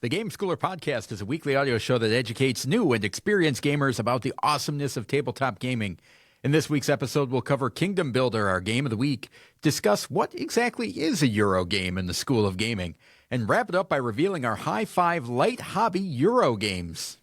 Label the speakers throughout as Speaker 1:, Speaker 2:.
Speaker 1: The Game Schooler Podcast is a weekly audio show that educates new and experienced gamers about the awesomeness of tabletop gaming. In this week's episode, we'll cover Kingdom Builder, our game of the week, discuss what exactly is a Euro game in the School of Gaming, and wrap it up by revealing our High Five Light Hobby Euro games.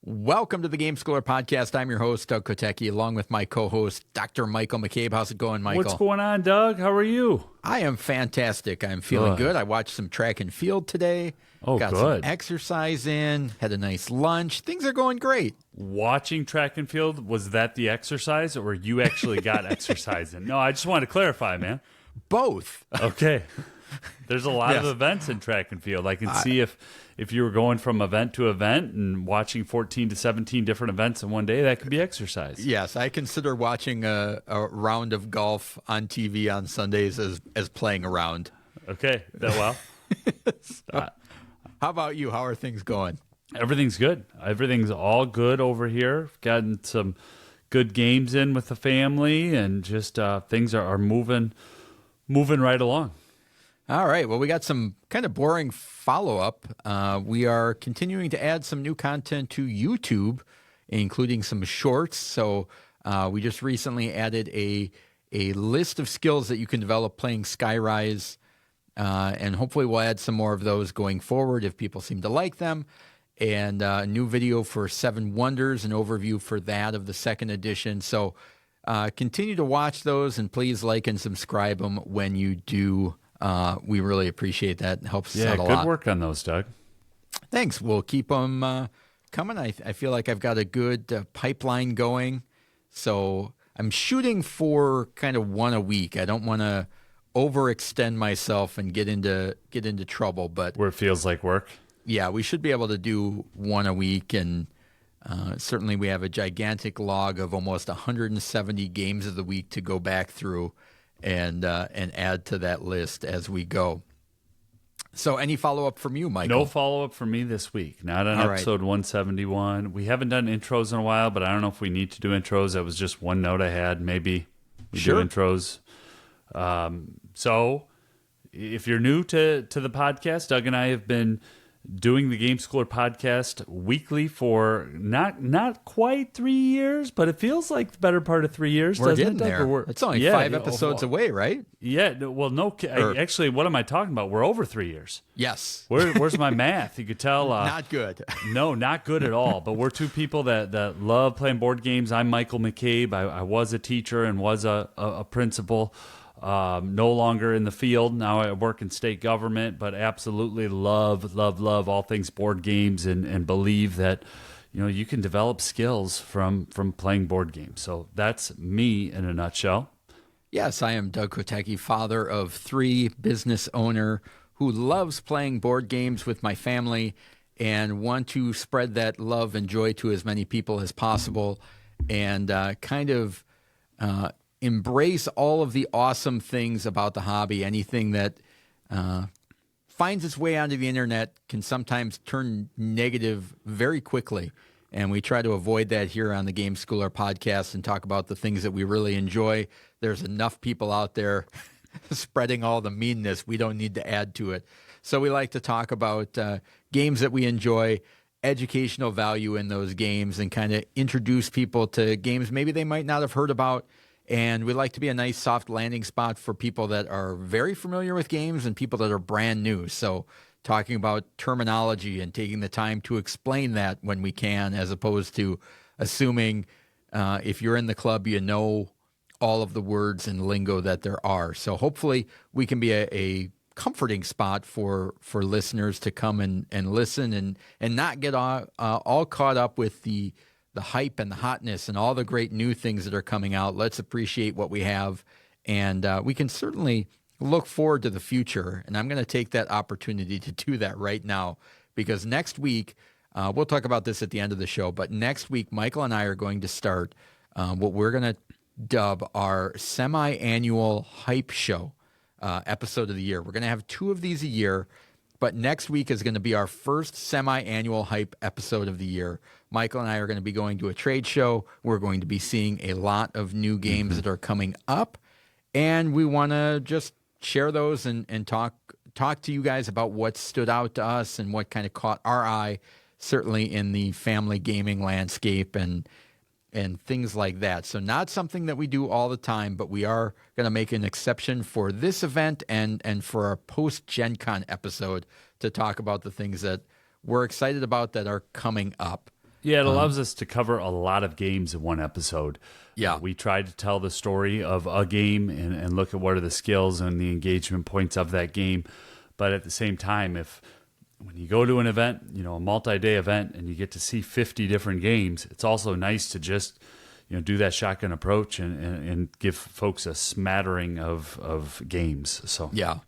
Speaker 1: Welcome to the Game Schooler Podcast. I'm your host, Doug Kotecki, along with my co-host, Dr. Michael McCabe. How's it going, Michael?
Speaker 2: What's going on, Doug? How are you?
Speaker 1: I am fantastic. I'm feeling good. I watched some track and field today. Got
Speaker 2: good.
Speaker 1: some exercise in, had a nice lunch. Things are going great.
Speaker 2: Watching track and field, was that the exercise or you actually got exercise in? No, I just wanted to clarify, man.
Speaker 1: Both.
Speaker 2: Okay. There's a lot of events in track and field. I can see if you were going from event to event and watching 14 to 17 different events in one day, that could be exercise.
Speaker 1: Yes, I consider watching a round of golf on TV on Sundays as playing a round.
Speaker 2: Okay. Well.
Speaker 1: How about you? How are things going?
Speaker 2: Everything's good. Everything's all good over here. Gotten some good games in with the family, and just things are moving right along.
Speaker 1: All right. Well, we got some kind of boring follow-up. We are continuing to add some new content to YouTube, including some shorts. So we just recently added a list of skills that you can develop playing Skyrise, and hopefully we'll add some more of those going forward if people seem to like them. And a new video for Seven Wonders, an overview for that of the second edition. So continue to watch those, and please like and subscribe them when you do. We really appreciate that. It helps us out a lot.
Speaker 2: Yeah, good work on those, Doug.
Speaker 1: Thanks. We'll keep them coming. I feel like I've got a good pipeline going. So I'm shooting for kind of one a week. I don't want to overextend myself and get into trouble. But
Speaker 2: where it feels like work.
Speaker 1: Yeah, we should be able to do one a week. And certainly we have a gigantic log of almost 170 games of the week to go back through and add to that list as we go. So any follow-up from you, Michael?
Speaker 2: No follow-up from me this week. Not on episode 171. We haven't done intros in a while, but I don't know if we need to do intros. That was just one note I had. Maybe we do intros. So if you're new to the podcast, Doug and I have been doing the Game Schooler Podcast weekly for not quite 3 years, but it feels like the better part of 3 years.
Speaker 1: We're getting there. It's only 5 episodes away, right?
Speaker 2: Yeah. Well, no. Actually, what am I talking about? We're over 3 years.
Speaker 1: Yes.
Speaker 2: Where's my math? You could tell.
Speaker 1: Not good.
Speaker 2: No, not good at all. But we're two people that love playing board games. I'm Michael McCabe. I was a teacher and was a principal. No longer in the field. Now I work in state government, but absolutely love all things board games and believe that, you can develop skills from playing board games. So that's me in a nutshell.
Speaker 1: Yes, I am Doug Kotecki, father of 3, business owner who loves playing board games with my family and want to spread that love and joy to as many people as possible, and embrace all of the awesome things about the hobby. Anything that finds its way onto the internet can sometimes turn negative very quickly. And we try to avoid that here on the Game Schooler Podcast and talk about the things that we really enjoy. There's enough people out there spreading all the meanness. We don't need to add to it. So we like to talk about games that we enjoy, educational value in those games, and kind of introduce people to games maybe they might not have heard about. And we like to be a nice soft landing spot for people that are very familiar with games and people that are brand new. So talking about terminology and taking the time to explain that when we can, as opposed to assuming if you're in the club, you know all of the words and lingo that there are. So hopefully we can be a comforting spot for listeners to come and listen and not get all caught up with the hype and the hotness and all the great new things that are coming out. Let's appreciate what we have, and we can certainly look forward to the future. And I'm going to take that opportunity to do that right now, because next week We'll talk about this at the end of the show, but next week, Michael and I are going to start what we're going to dub our semi-annual hype show episode of the year. We're going to have 2 of these a year, but next week is going to be our first semi-annual hype episode of the year. Michael and I are going to be going to a trade show. We're going to be seeing a lot of new games that are coming up, and we want to just share those and talk to you guys about what stood out to us and what kind of caught our eye, certainly in the family gaming landscape and things like that. So not something that we do all the time, but we are going to make an exception for this event and for our post-Gen Con episode to talk about the things that we're excited about that are coming up.
Speaker 2: Yeah, it allows us to cover a lot of games in one episode.
Speaker 1: Yeah.
Speaker 2: We tried to tell the story of a game and look at what are the skills and the engagement points of that game. But at the same time, when you go to an event, a multi-day event, and you get to see 50 different games, it's also nice to just, do that shotgun approach and give folks a smattering of games. So
Speaker 1: yeah.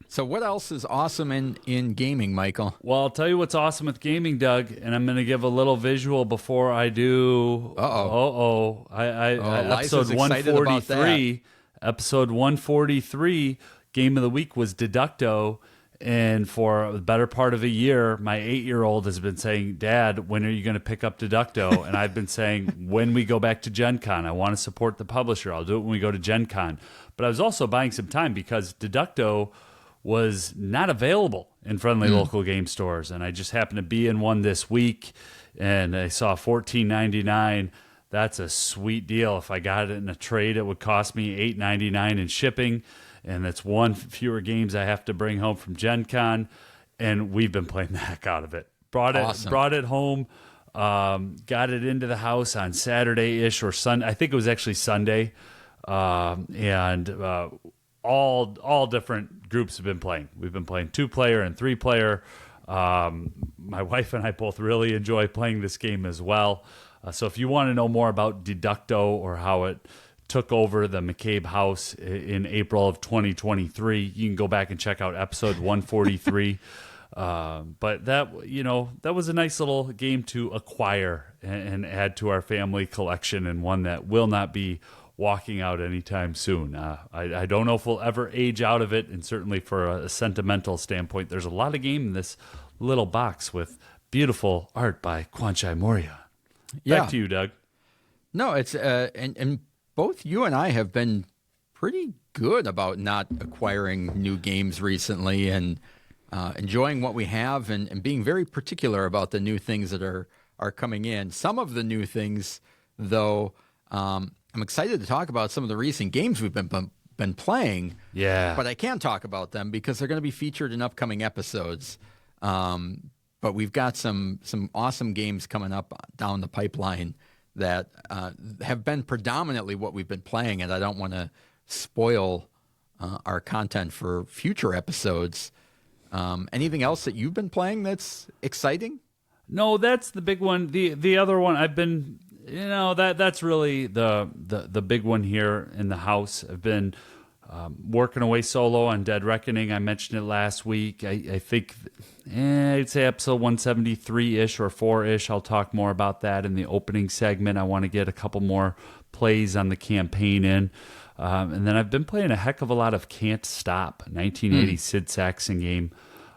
Speaker 1: So what else is awesome in gaming, Michael?
Speaker 2: Well, I'll tell you what's awesome with gaming, Doug, and I'm going to give a little visual before I do. Episode 143. Episode 143, Game of the Week was Deducto. And for the better part of a year, my 8-year-old has been saying, Dad, when are you going to pick up Deducto? And I've been saying, when we go back to Gen Con. I want to support the publisher. I'll do it when we go to Gen Con. But I was also buying some time because Deducto was not available in friendly local game stores. And I just happened to be in one this week, and I saw $14.99. That's a sweet deal. If I got it in a trade, it would cost me $8.99 in shipping. And that's one fewer games I have to bring home from Gen Con. And we've been playing the heck out of it. Brought it home, got it into the house on Saturday-ish or Sunday. I think it was actually Sunday. And all different groups have been playing. We've been playing 2-player and 3-player. My wife and I both really enjoy playing this game as well. So if you want to know more about Deducto or how it took over the McCabe house in April of 2023, you can go back and check out episode 143. But that was a nice little game to acquire and add to our family collection, and one that will not be walking out anytime soon. I don't know if we'll ever age out of it, and certainly for a sentimental standpoint, there's a lot of game in this little box with beautiful art by Kwanchai Moria. Back to you, Doug.
Speaker 1: No, it's and both you and I have been pretty good about not acquiring new games recently, and enjoying what we have, and being very particular about the new things that are coming in. Some of the new things, though, I'm excited to talk about some of the recent games we've been playing.
Speaker 2: Yeah.
Speaker 1: But I can't talk about them because they're going to be featured in upcoming episodes. But we've got some awesome games coming up down the pipeline that have been predominantly what we've been playing, and I don't want to spoil our content for future episodes. Anything else that you've been playing that's exciting?
Speaker 2: No, that's the big one. The other one I've been, that's really the big one here in the house. I've been working away solo on Dead Reckoning. I mentioned it last week. I think I'd say episode 173-ish or 4-ish. I'll talk more about that in the opening segment. I want to get a couple more plays on the campaign in. And then I've been playing a heck of a lot of Can't Stop, 1980 Sid Saxon game,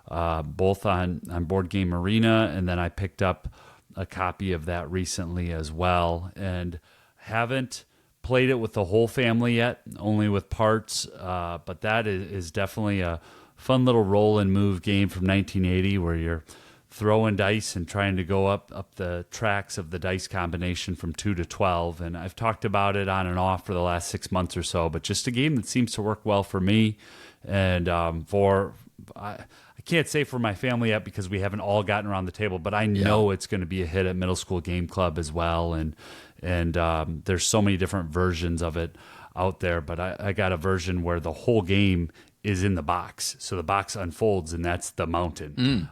Speaker 2: both on Board Game Arena, and then I picked up a copy of that recently as well. And haven't played it with the whole family yet, only with parts, but that is definitely a fun little roll and move game from 1980 where you're throwing dice and trying to go up the tracks of the dice combination from 2 to 12. And I've talked about it on and off for the last 6 months or so, but just a game that seems to work well for me. And I can't say for my family yet because we haven't all gotten around the table, but I know it's going to be a hit at Middle School Game Club as well. And there's so many different versions of it out there, but I got a version where the whole game is in the box. So the box unfolds, and that's the mountain.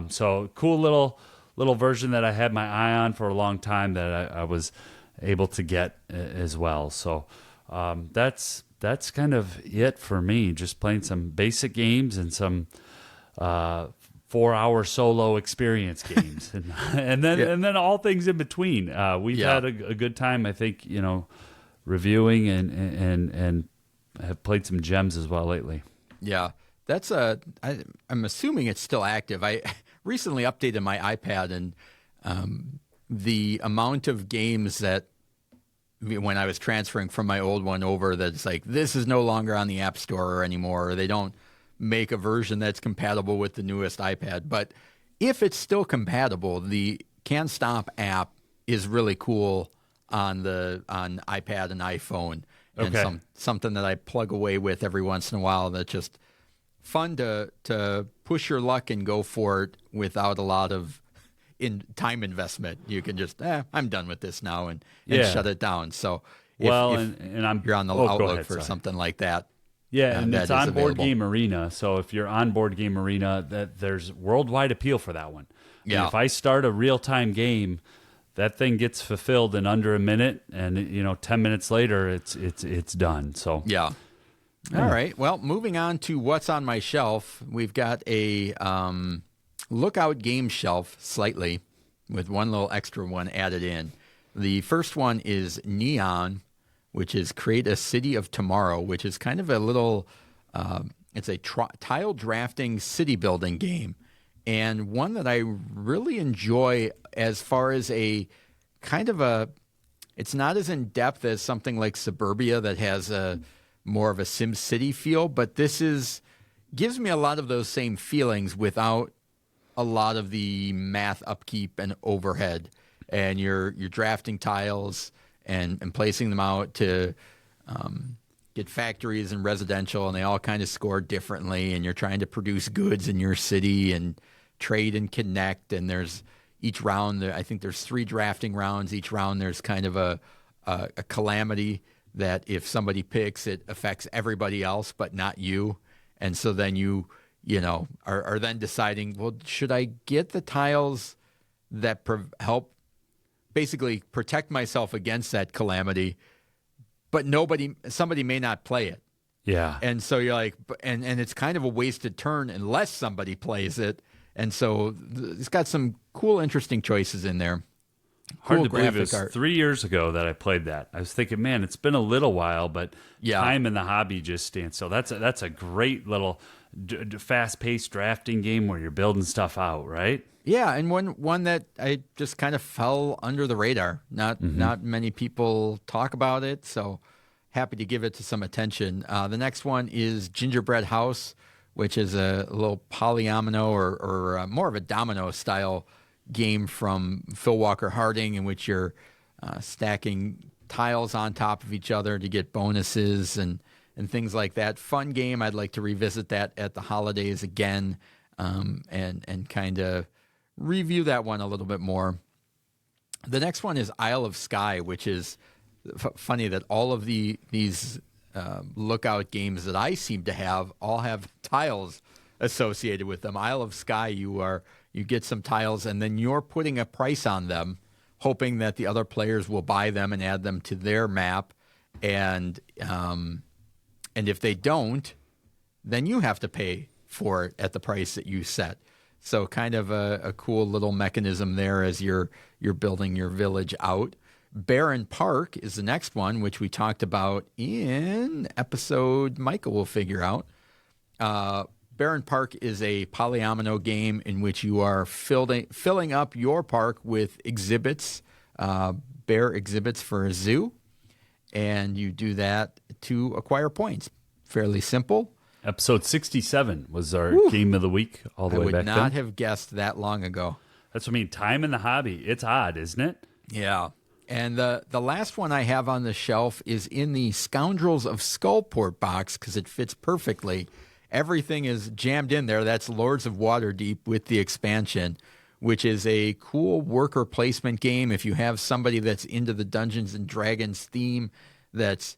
Speaker 2: So cool little version that I had my eye on for a long time that I was able to get as well. So that's kind of it for me, just playing some basic games and some 4 4-hour solo experience games, and then all things in between. We've had a good time, I think, reviewing and have played some gems as well lately.
Speaker 1: Yeah, that's I'm assuming it's still active. I recently updated my iPad, and the amount of games that when I was transferring from my old one over, that's like, this is no longer on the App Store anymore, or they don't make a version that's compatible with the newest iPad. But if it's still compatible, the Can't Stop app is really cool on iPad and iPhone, and something that I plug away with every once in a while. That's just fun to push your luck and go for it without a lot of time investment. You can just I'm done with this now and shut it down. So if you're on the outlook for something like that.
Speaker 2: Yeah, and it's on Board Game Arena. So if you're on Board Game Arena, there's worldwide appeal for that one. Yeah. And if I start a real-time game, that thing gets fulfilled in under a minute, and 10 minutes later, it's done. So
Speaker 1: yeah. All right. Well, moving on to what's on my shelf, we've got a lookout game shelf slightly with one little extra one added in. The first one is Neon, which is Create a City of Tomorrow, which is kind of a little, it's a tile drafting city building game, and one that I really enjoy as far as a kind of it's not as in-depth as something like Suburbia that has more of a SimCity feel, but this gives me a lot of those same feelings without a lot of the math upkeep and overhead, and you're drafting tiles and placing them out to get factories and residential, and they all kind of score differently, and you're trying to produce goods in your city and trade and connect, and there's each round, I think there's 3 drafting rounds. Each round there's kind of a calamity that if somebody picks, it affects everybody else but not you, and so then you are then deciding, well, should I get the tiles that help basically protect myself against that calamity, but somebody may not play it.
Speaker 2: Yeah.
Speaker 1: And so you're like, and it's kind of a wasted turn unless somebody plays it. And so it's got some cool, interesting choices in there.
Speaker 2: Hard to believe it was 3 years ago that I played that. I was thinking, man, it's been a little while, but time in the hobby just stands. So that's a great little fast-paced drafting game where you're building stuff out, right?
Speaker 1: Yeah, and one that I just kind of fell under the radar. Not many people talk about it, so happy to give it to some attention. The next one is Gingerbread House, which is a little polyomino or more of a domino-style game from Phil Walker Harding, in which you're stacking tiles on top of each other to get bonuses and things like that. Fun game. I'd like to revisit that at the holidays again, and kind of review that one a little bit more. The next one is Isle of Skye, which is funny that all of these lookout games that I seem to have all have tiles associated with them. Isle of Skye, you get some tiles and then you're putting a price on them, hoping that the other players will buy them and add them to their map, and if they don't, then you have to pay for it at the price that you set. So kind of a cool little mechanism there as you're building your village out. Barren Park is the next one, which we talked about in episode Michael will figure out. Barren Park is a polyomino game in which you are filling up your park with exhibits, bear exhibits for a zoo, and you do that to acquire points. Fairly simple.
Speaker 2: Episode 67 was our game of the week all the way back then.
Speaker 1: I would not have guessed that long ago.
Speaker 2: That's what I mean. Time in the hobby. It's odd, isn't it?
Speaker 1: Yeah. And the last one I have on the shelf is in the Scoundrels of Skullport box because it fits perfectly. Everything is jammed in there. That's Lords of Waterdeep with the expansion, which is a cool worker placement game. If you have somebody that's into the Dungeons and Dragons theme that's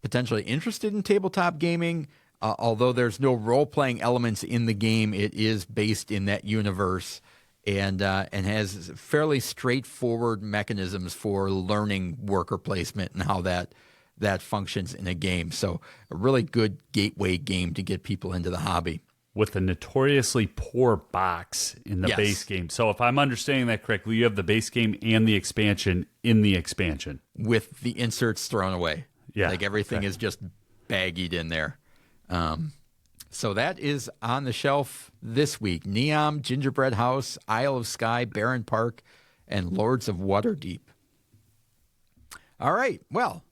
Speaker 1: potentially interested in tabletop gaming, although there's no role-playing elements in the game, it is based in that universe and has fairly straightforward mechanisms for learning worker placement and how that functions in a game. So a really good gateway game to get people into the hobby.
Speaker 2: with a notoriously poor box in the base game. So if I'm understanding that correctly, you have the base game and the expansion in the expansion.
Speaker 1: With the inserts thrown away.
Speaker 2: Yeah.
Speaker 1: Like everything is just baggied in there. So that is on the shelf this week. Neom, Gingerbread House, Isle of Skye, Barron Park, and Lords of Waterdeep. All right. Well,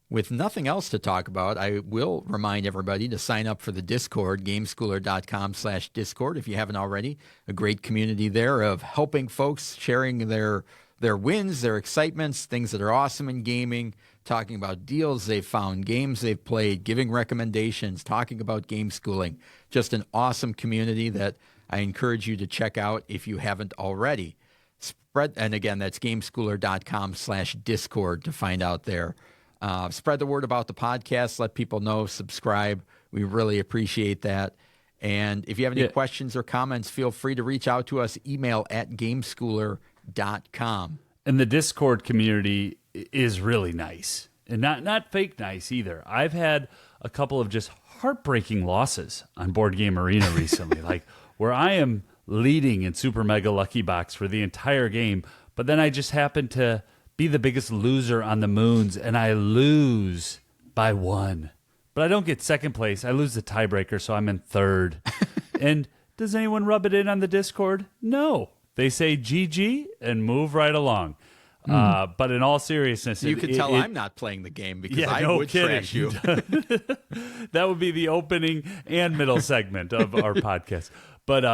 Speaker 1: with nothing else to talk about, I will remind everybody to sign up for the Discord, gameschooler.com/Discord, if you haven't already. A great community there of helping folks, sharing their wins, their excitements, things that are awesome in gaming, talking about deals they've found, games they've played, giving recommendations, talking about game schooling. Just an awesome community that I encourage you to check out if you haven't already. And again, that's gameschooler.com/Discord to find out there. Spread the word about the podcast. Let people know. Subscribe. We really appreciate that. And if you have any questions or comments, feel free to reach out to us. Email at gameschooler.com.
Speaker 2: And the Discord community is really nice. And not fake nice either. I've had a couple of just heartbreaking losses on Board Game Arena recently, like where I am leading in Super Mega Lucky Box for the entire game, but then I just happen to be the biggest loser on the moons, and I lose by 1. But I don't get second place. I lose the tiebreaker, so I'm in third. And does anyone rub it in on the Discord? No. They say GG and move right along. But in all seriousness,
Speaker 1: you can tell I'm not playing the game because I would trash you.
Speaker 2: That would be the opening and middle segment of our podcast. But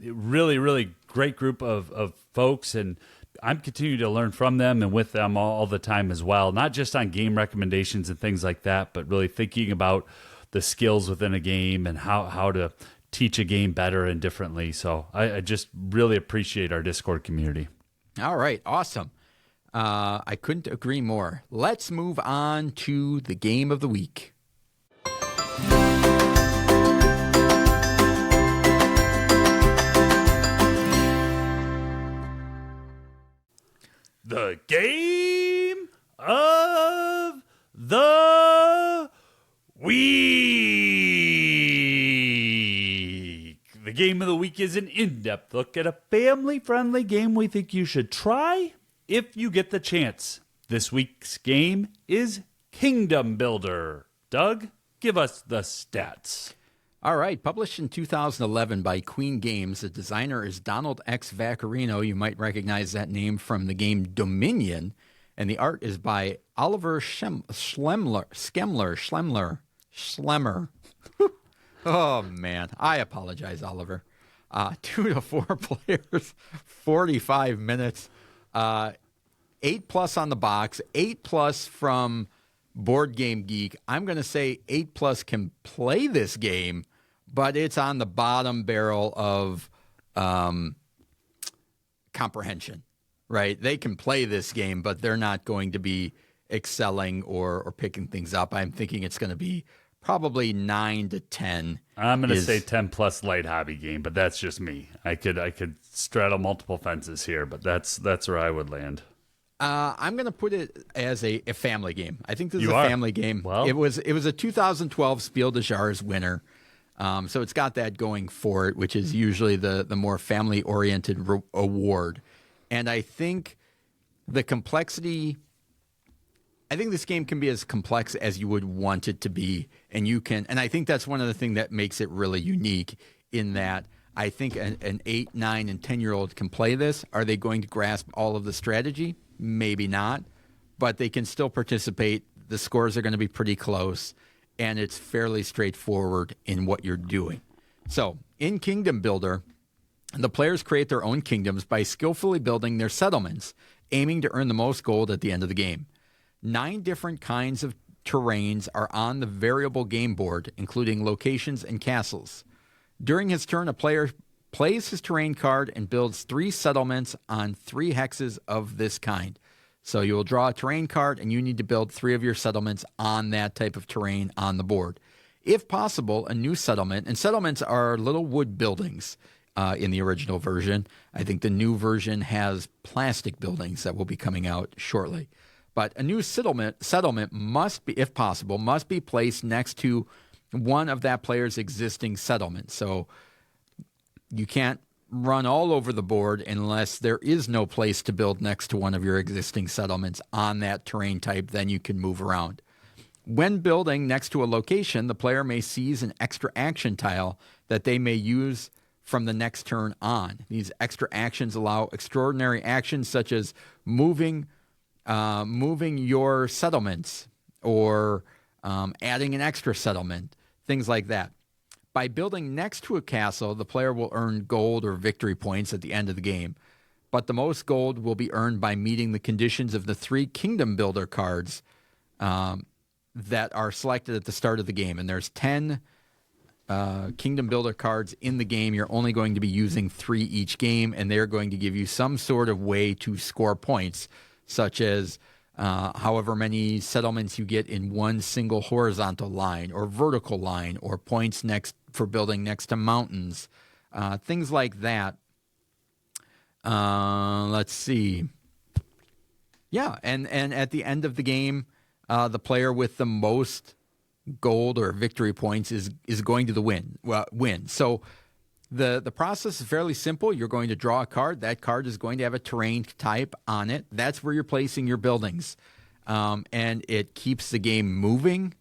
Speaker 2: really, really great group of folks, and I'm continuing to learn from them and with them all the time as well, not just on game recommendations and things like that, but really thinking about the skills within a game and how to teach a game better and differently. So I just really appreciate our Discord community.
Speaker 1: All right. Awesome. I couldn't agree more. Let's move on to the game of the week.
Speaker 2: The game of the week. The game of the week is an in-depth look at a family-friendly game we think you should try if you get the chance. This week's game is Kingdom Builder. Doug, give us the stats.
Speaker 1: All right. Published in 2011 by Queen Games, the designer is Donald X. Vaccarino. You might recognize that name from the game Dominion. And the art is by Oliver Schlemmer. Oh, man. I apologize, Oliver. 2 to 4 players, 45 minutes. 8+ on the box, 8+ from Board Game Geek. I'm going to say 8+ can play this game, but it's on the bottom barrel of comprehension, right? They can play this game, but they're not going to be excelling or picking things up. I'm thinking it's going to be probably 9 to 10.
Speaker 2: I'm going to say 10+ light hobby game, but that's just me. I could straddle multiple fences here, but that's where I would land.
Speaker 1: I'm going to put it as a family game. I think this is a family game.
Speaker 2: Well,
Speaker 1: it was a 2012 Spiel des Jahres winner. So it's got that going for it, which is usually the more family-oriented award. And I think the complexity, I think this game can be as complex as you would want it to be. And I think that's one of the things that makes it really unique in that I think an 8, 9, and 10-year-old can play this. Are they going to grasp all of the strategy? Maybe not, but they can still participate. The scores are going to be pretty close, and it's fairly straightforward in what you're doing. So in Kingdom Builder, the players create their own kingdoms by skillfully building their settlements, aiming to earn the most gold at the end of the game. 9 different kinds of terrains are on the variable game board, including locations and castles. During his turn, a player plays his terrain card and builds 3 settlements on 3 hexes of this kind. So you will draw a terrain card, and you need to build 3 of your settlements on that type of terrain on the board. If possible, a new settlement, and settlements are little wood buildings in the original version. I think the new version has plastic buildings that will be coming out shortly. But a new settlement must be, if possible, must be placed next to one of that player's existing settlements. So you can't run all over the board unless there is no place to build next to one of your existing settlements on that terrain type. Then you can move around. When building next to a location, the player may seize an extra action tile that they may use from the next turn on. These extra actions allow extraordinary actions such as moving your settlements or adding an extra settlement, things like that. By building next to a castle, the player will earn gold or victory points at the end of the game. But the most gold will be earned by meeting the conditions of the 3 Kingdom Builder cards that are selected at the start of the game. And there's 10 Kingdom Builder cards in the game. You're only going to be using 3 each game, and they're going to give you some sort of way to score points, such as however many settlements you get in one single horizontal line or vertical line, or points for building next to mountains, things like that. Let's see. Yeah, and at the end of the game, the player with the most gold or victory points is going to win. So the process is fairly simple. You're going to draw a card. That card is going to have a terrain type on it. That's where you're placing your buildings. And it keeps the game moving.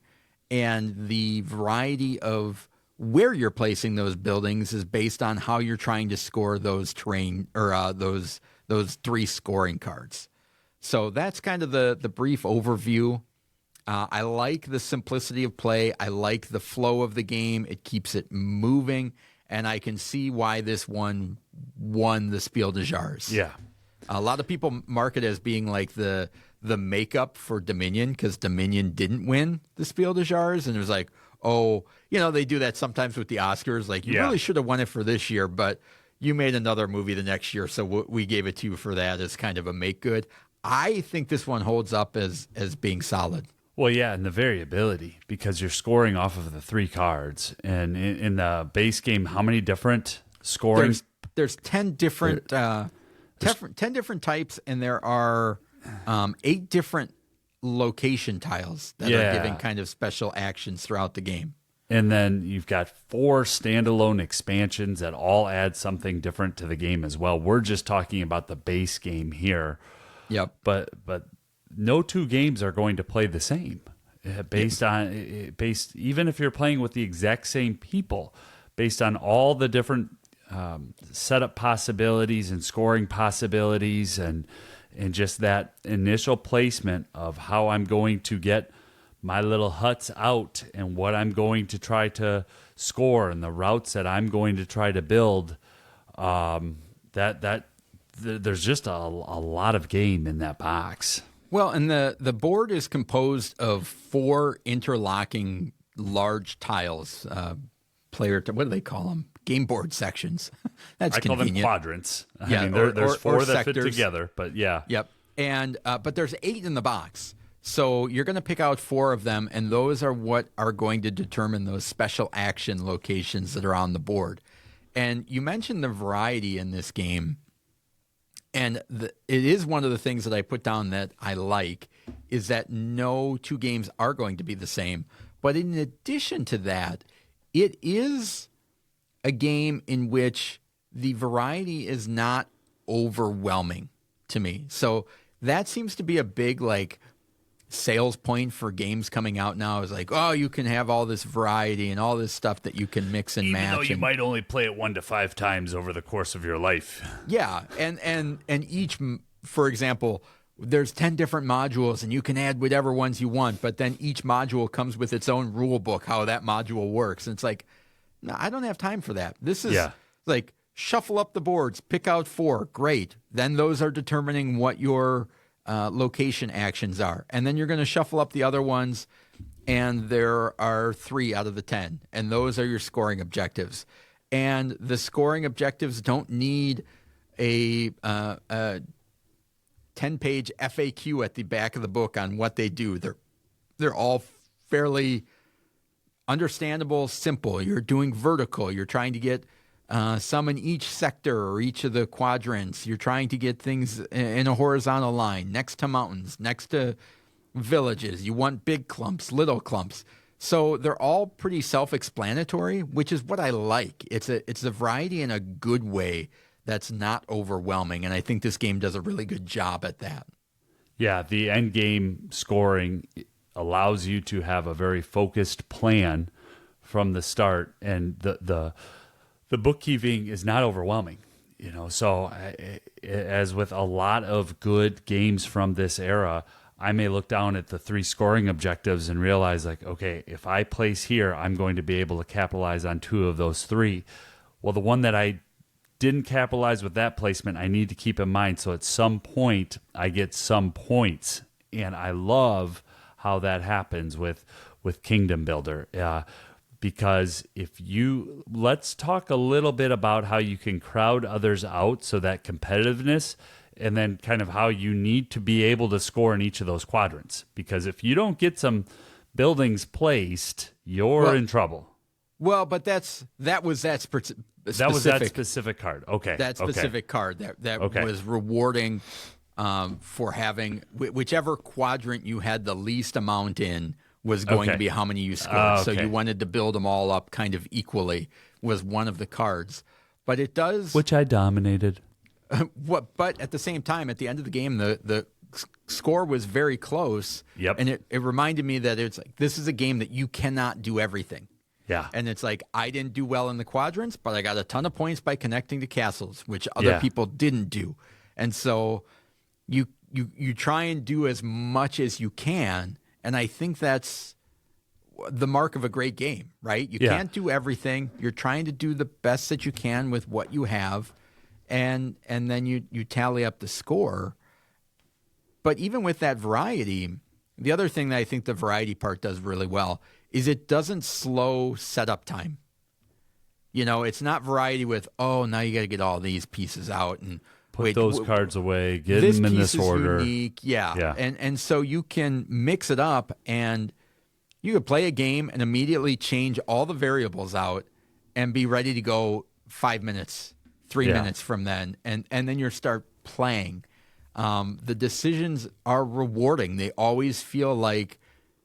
Speaker 1: And the variety of where you're placing those buildings is based on how you're trying to score those terrain or those 3 scoring cards. So that's kind of the brief overview. I like the simplicity of play. I like the flow of the game. It keeps it moving. And I can see why this one won the Spiel des Jahres.
Speaker 2: Yeah.
Speaker 1: A lot of people mark it as being like the makeup for Dominion, because Dominion didn't win the Spiel des Jahres. And it was like, oh, they do that sometimes with the Oscars. Like, you really should have won it for this year, but you made another movie the next year, so we gave it to you for that as kind of a make good. I think this one holds up as being solid.
Speaker 2: Well, yeah, and the variability, because you're scoring off of the 3 cards. And in the base game, how many different scoring?
Speaker 1: There's 10 different 10 different types, and there are 8 different location tiles that are giving kind of special actions throughout the game.
Speaker 2: And then you've got 4 standalone expansions that all add something different to the game as well. We're just talking about the base game here.
Speaker 1: Yep.
Speaker 2: But no 2 games are going to play the same based even if you're playing with the exact same people, based on all the different setup possibilities and scoring possibilities and just that initial placement of how I'm going to get my little huts out and what I'm going to try to score and the routes that I'm going to try to build. There's just a lot of game in that box.
Speaker 1: Well, and the board is composed of 4 interlocking large tiles. What do they call them? Game board sections. That's convenient.
Speaker 2: I call them quadrants.
Speaker 1: Yeah,
Speaker 2: I mean, there's 4 that
Speaker 1: sectors.
Speaker 2: fit together, but yeah.
Speaker 1: Yep. And but there's 8 in the box. So you're going to pick out 4 of them, and those are what are going to determine those special action locations that are on the board. And you mentioned the variety in this game. And it is one of the things that I put down that I like, is that no 2 games are going to be the same. But in addition to that, it is a game in which the variety is not overwhelming to me. So that seems to be a big sales point for games coming out now, is like, oh, you can have all this variety and all this stuff that you can mix and match.
Speaker 2: Even though you might only play it 1 to 5 times over the course of your life.
Speaker 1: Yeah, and each, for example, there's 10 different modules, and you can add whatever ones you want, but then each module comes with its own rule book, how that module works. And it's like, no, I don't have time for that. This is like, shuffle up the boards, pick out 4, great. Then those are determining what your location actions are. And then you're going to shuffle up the other ones, and there are 3 out of the 10. And those are your scoring objectives. And the scoring objectives don't need a 10-page FAQ at the back of the book on what they do. They're all fairly understandable, simple. You're doing vertical. You're trying to get some in each sector or each of the quadrants. You're trying to get things in a horizontal line, next to mountains, next to villages. You want big clumps, little clumps. So they're all pretty self-explanatory, which is what I like. It's a variety in a good way that's not overwhelming, and I think this game does a really good job at that.
Speaker 2: Yeah, the end game scoring allows you to have a very focused plan from the start, and the bookkeeping is not overwhelming. So as with a lot of good games from this era, I may look down at the 3 scoring objectives and realize, like, okay, if I place here, I'm going to be able to capitalize on 2 of those 3. Well, the one that I didn't capitalize with that placement, I need to keep in mind. So at some point, I get some points, and I love how that happens with Kingdom Builder. Because let's talk a little bit about how you can crowd others out, so that competitiveness, and then kind of how you need to be able to score in each of those quadrants. Because if you don't get some buildings placed, you're in trouble.
Speaker 1: Well, but that was that
Speaker 2: specific card. Okay.
Speaker 1: That specific card that was rewarding for having whichever quadrant you had the least amount in was going to be how many you scored. So you wanted to build them all up kind of equally was one of the cards. But it does...
Speaker 2: Which I dominated.
Speaker 1: But at the same time, at the end of the game, the score was very close.
Speaker 2: Yep.
Speaker 1: And it reminded me that it's like, this is a game that you cannot do everything.
Speaker 2: Yeah.
Speaker 1: And it's like, I didn't do well in the quadrants, but I got a ton of points by connecting to castles, which other people didn't do. And so you try and do as much as you can. And I think that's the mark of a great game, right? You can't do everything. You're trying to do the best that you can with what you have. And then you tally up the score. But even with that variety, the other thing that I think the variety part does really well is it doesn't slow setup time. It's not variety with, now you got to get all these pieces out and
Speaker 2: put those cards away, get them in this order.
Speaker 1: Unique. Yeah. And so you can mix it up, and you could play a game and immediately change all the variables out and be ready to go 5 minutes, 3 minutes from then, and then you start playing. The decisions are rewarding. They always feel like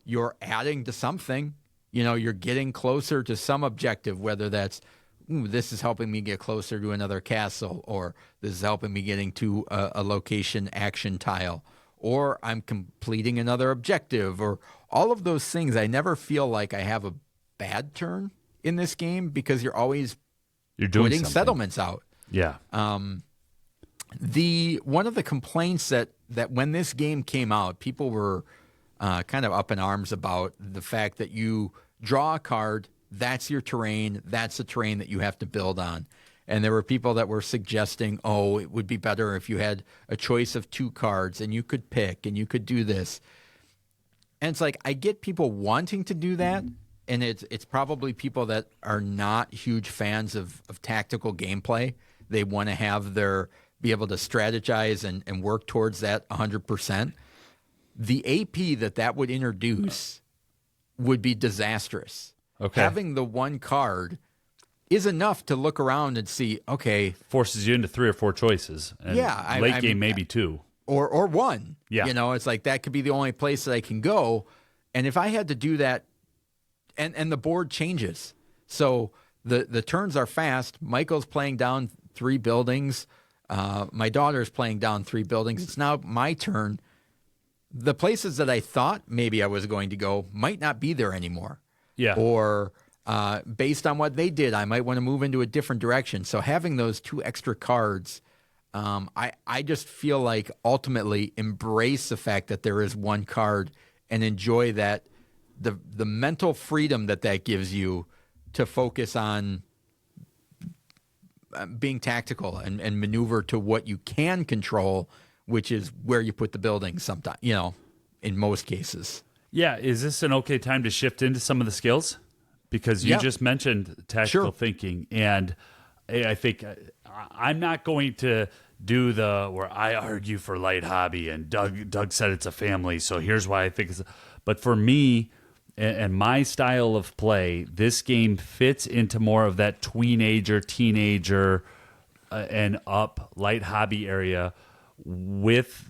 Speaker 1: you're adding to something. You're getting closer to some objective, whether that's, this is helping me get closer to another castle, or this is helping me getting to a location action tile, or I'm completing another objective, or all of those things. I never feel like I have a bad turn in this game because you're always putting something. Settlements out.
Speaker 2: Yeah.
Speaker 1: One of the complaints that when this game came out, people were kind of up in arms about the fact that you draw a card, that's your terrain, that's the terrain that you have to build on. And there were people that were suggesting, it would be better if you had a choice of 2 cards and you could pick and you could do this. And it's like, I get people wanting to do that, and it's probably people that are not huge fans of tactical gameplay. They want to be able to strategize and work towards that 100%. The AP that would introduce would be disastrous.
Speaker 2: Okay.
Speaker 1: Having the 1 card is enough to look around and see, okay.
Speaker 2: Forces you into 3 or 4 choices. And late game, maybe 2.
Speaker 1: Or 1.
Speaker 2: Yeah.
Speaker 1: It's like that could be the only place that I can go. And if I had to do that, and the board changes. So the turns are fast. Michael's playing down 3 buildings. My daughter's playing down 3 buildings. It's now my turn. The places that I thought maybe I was going to go might not be there anymore.
Speaker 2: Yeah.
Speaker 1: Or based on what they did, I might want to move into a different direction. So having those 2 extra cards, I just feel like ultimately embrace the fact that there is 1 card and enjoy that the mental freedom that gives you to focus on being tactical and maneuver to what you can control, which is where you put the buildings sometimes, in most cases.
Speaker 2: Yeah. Is this an okay time to shift into some of the skills? Because you just mentioned tactical thinking, and I think I'm not going to do where I argue for light hobby, and Doug said it's a family, so here's why I think it's. But for me and my style of play, this game fits into more of that teenager, and up light hobby area with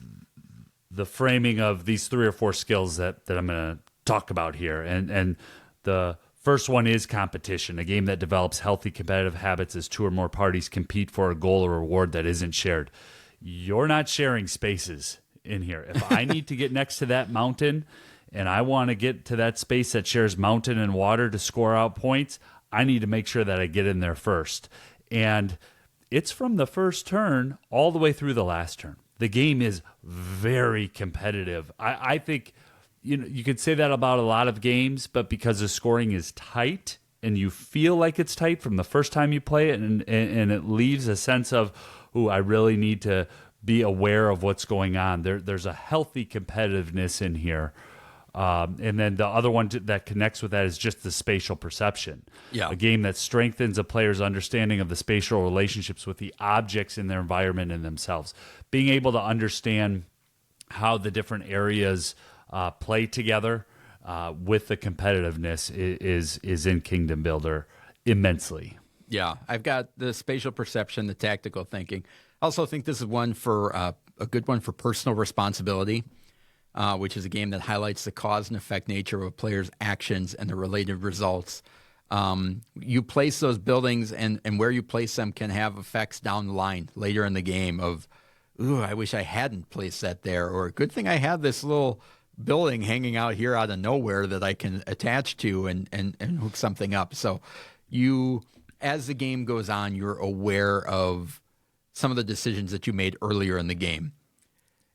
Speaker 2: the framing of these 3 or 4 skills that I'm going to talk about here, and The first one is competition, a game that develops healthy competitive habits as two or more parties compete for a goal or reward that isn't shared. You're not sharing spaces in here. If I need to get next to that mountain and I want to get to that space that shares mountain and water to score out points, I need to make sure that I get in there first. And it's from the first turn all the way through the last turn. The game is very competitive. I think you could say that about a lot of games, but because the scoring is tight and you feel like it's tight from the first time you play it, and it leaves a sense of, ooh, I really need to be aware of what's going on. There's a healthy competitiveness in here. And then the other one that connects with that is just the spatial perception.
Speaker 1: Yeah.
Speaker 2: A game that strengthens a player's understanding of the spatial relationships with the objects in their environment and themselves. Being able to understand how the different areas play together with the competitiveness is in Kingdom Builder immensely.
Speaker 1: Yeah, I've got the spatial perception, the tactical thinking. I also think this is one for a good one for personal responsibility. Which is a game that highlights the cause and effect nature of a player's actions and the related results. You place those buildings, and where you place them can have effects down the line later in the game of, ooh, I wish I hadn't placed that there, or good thing I have this little building hanging out here out of nowhere that I can attach to and hook something up. So you, as the game goes on, you're aware of some of the decisions that you made earlier in the game.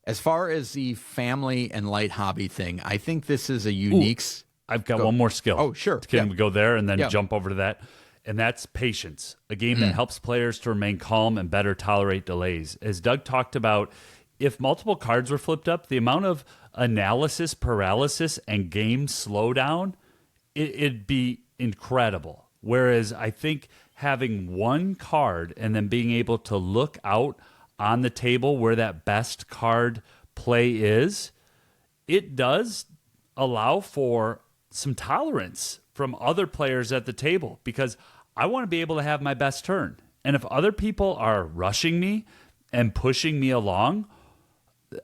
Speaker 1: As far as the family and light hobby thing, I think this is a unique...
Speaker 2: Ooh, I've got one more skill.
Speaker 1: Oh, sure.
Speaker 2: Can we go there and then jump over to that? And that's patience, a game that helps players to remain calm and better tolerate delays. As Doug talked about, if multiple cards were flipped up, the amount of analysis paralysis and game slowdown, it'd be incredible. Whereas I think having one card and then being able to look out on the table where that best card play is, it does allow for some tolerance from other players at the table, because I want to be able to have my best turn. And if other people are rushing me and pushing me along,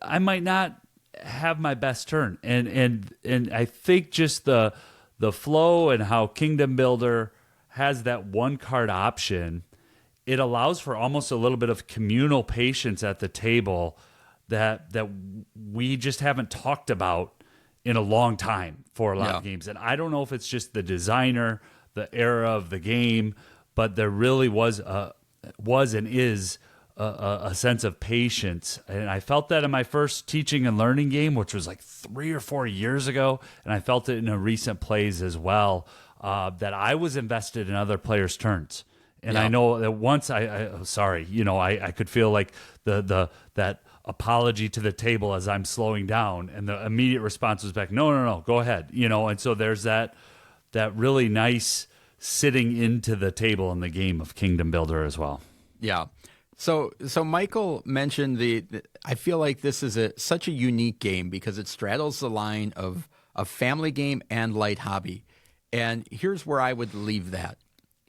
Speaker 2: I might not have my best turn. And I think just the flow and how Kingdom Builder has that one card option, it allows for almost a little bit of communal patience at the table that we just haven't talked about in a long time for a lot of games. And I don't know if it's just the designer, the era of the game, but there really was and is a sense of patience. And I felt that in my first teaching and learning game, which was like 3 or 4 years ago. And I felt it in a recent plays as well, that I was invested in other players' turns. And I know that once I could feel like that apology to the table as I'm slowing down, and the immediate response was back, no, go ahead. And so there's that really nice sitting into the table in the game of Kingdom Builder as well.
Speaker 1: Yeah. So Michael mentioned I feel like this is such a unique game because it straddles the line of a family game and light hobby. And here's where I would leave that.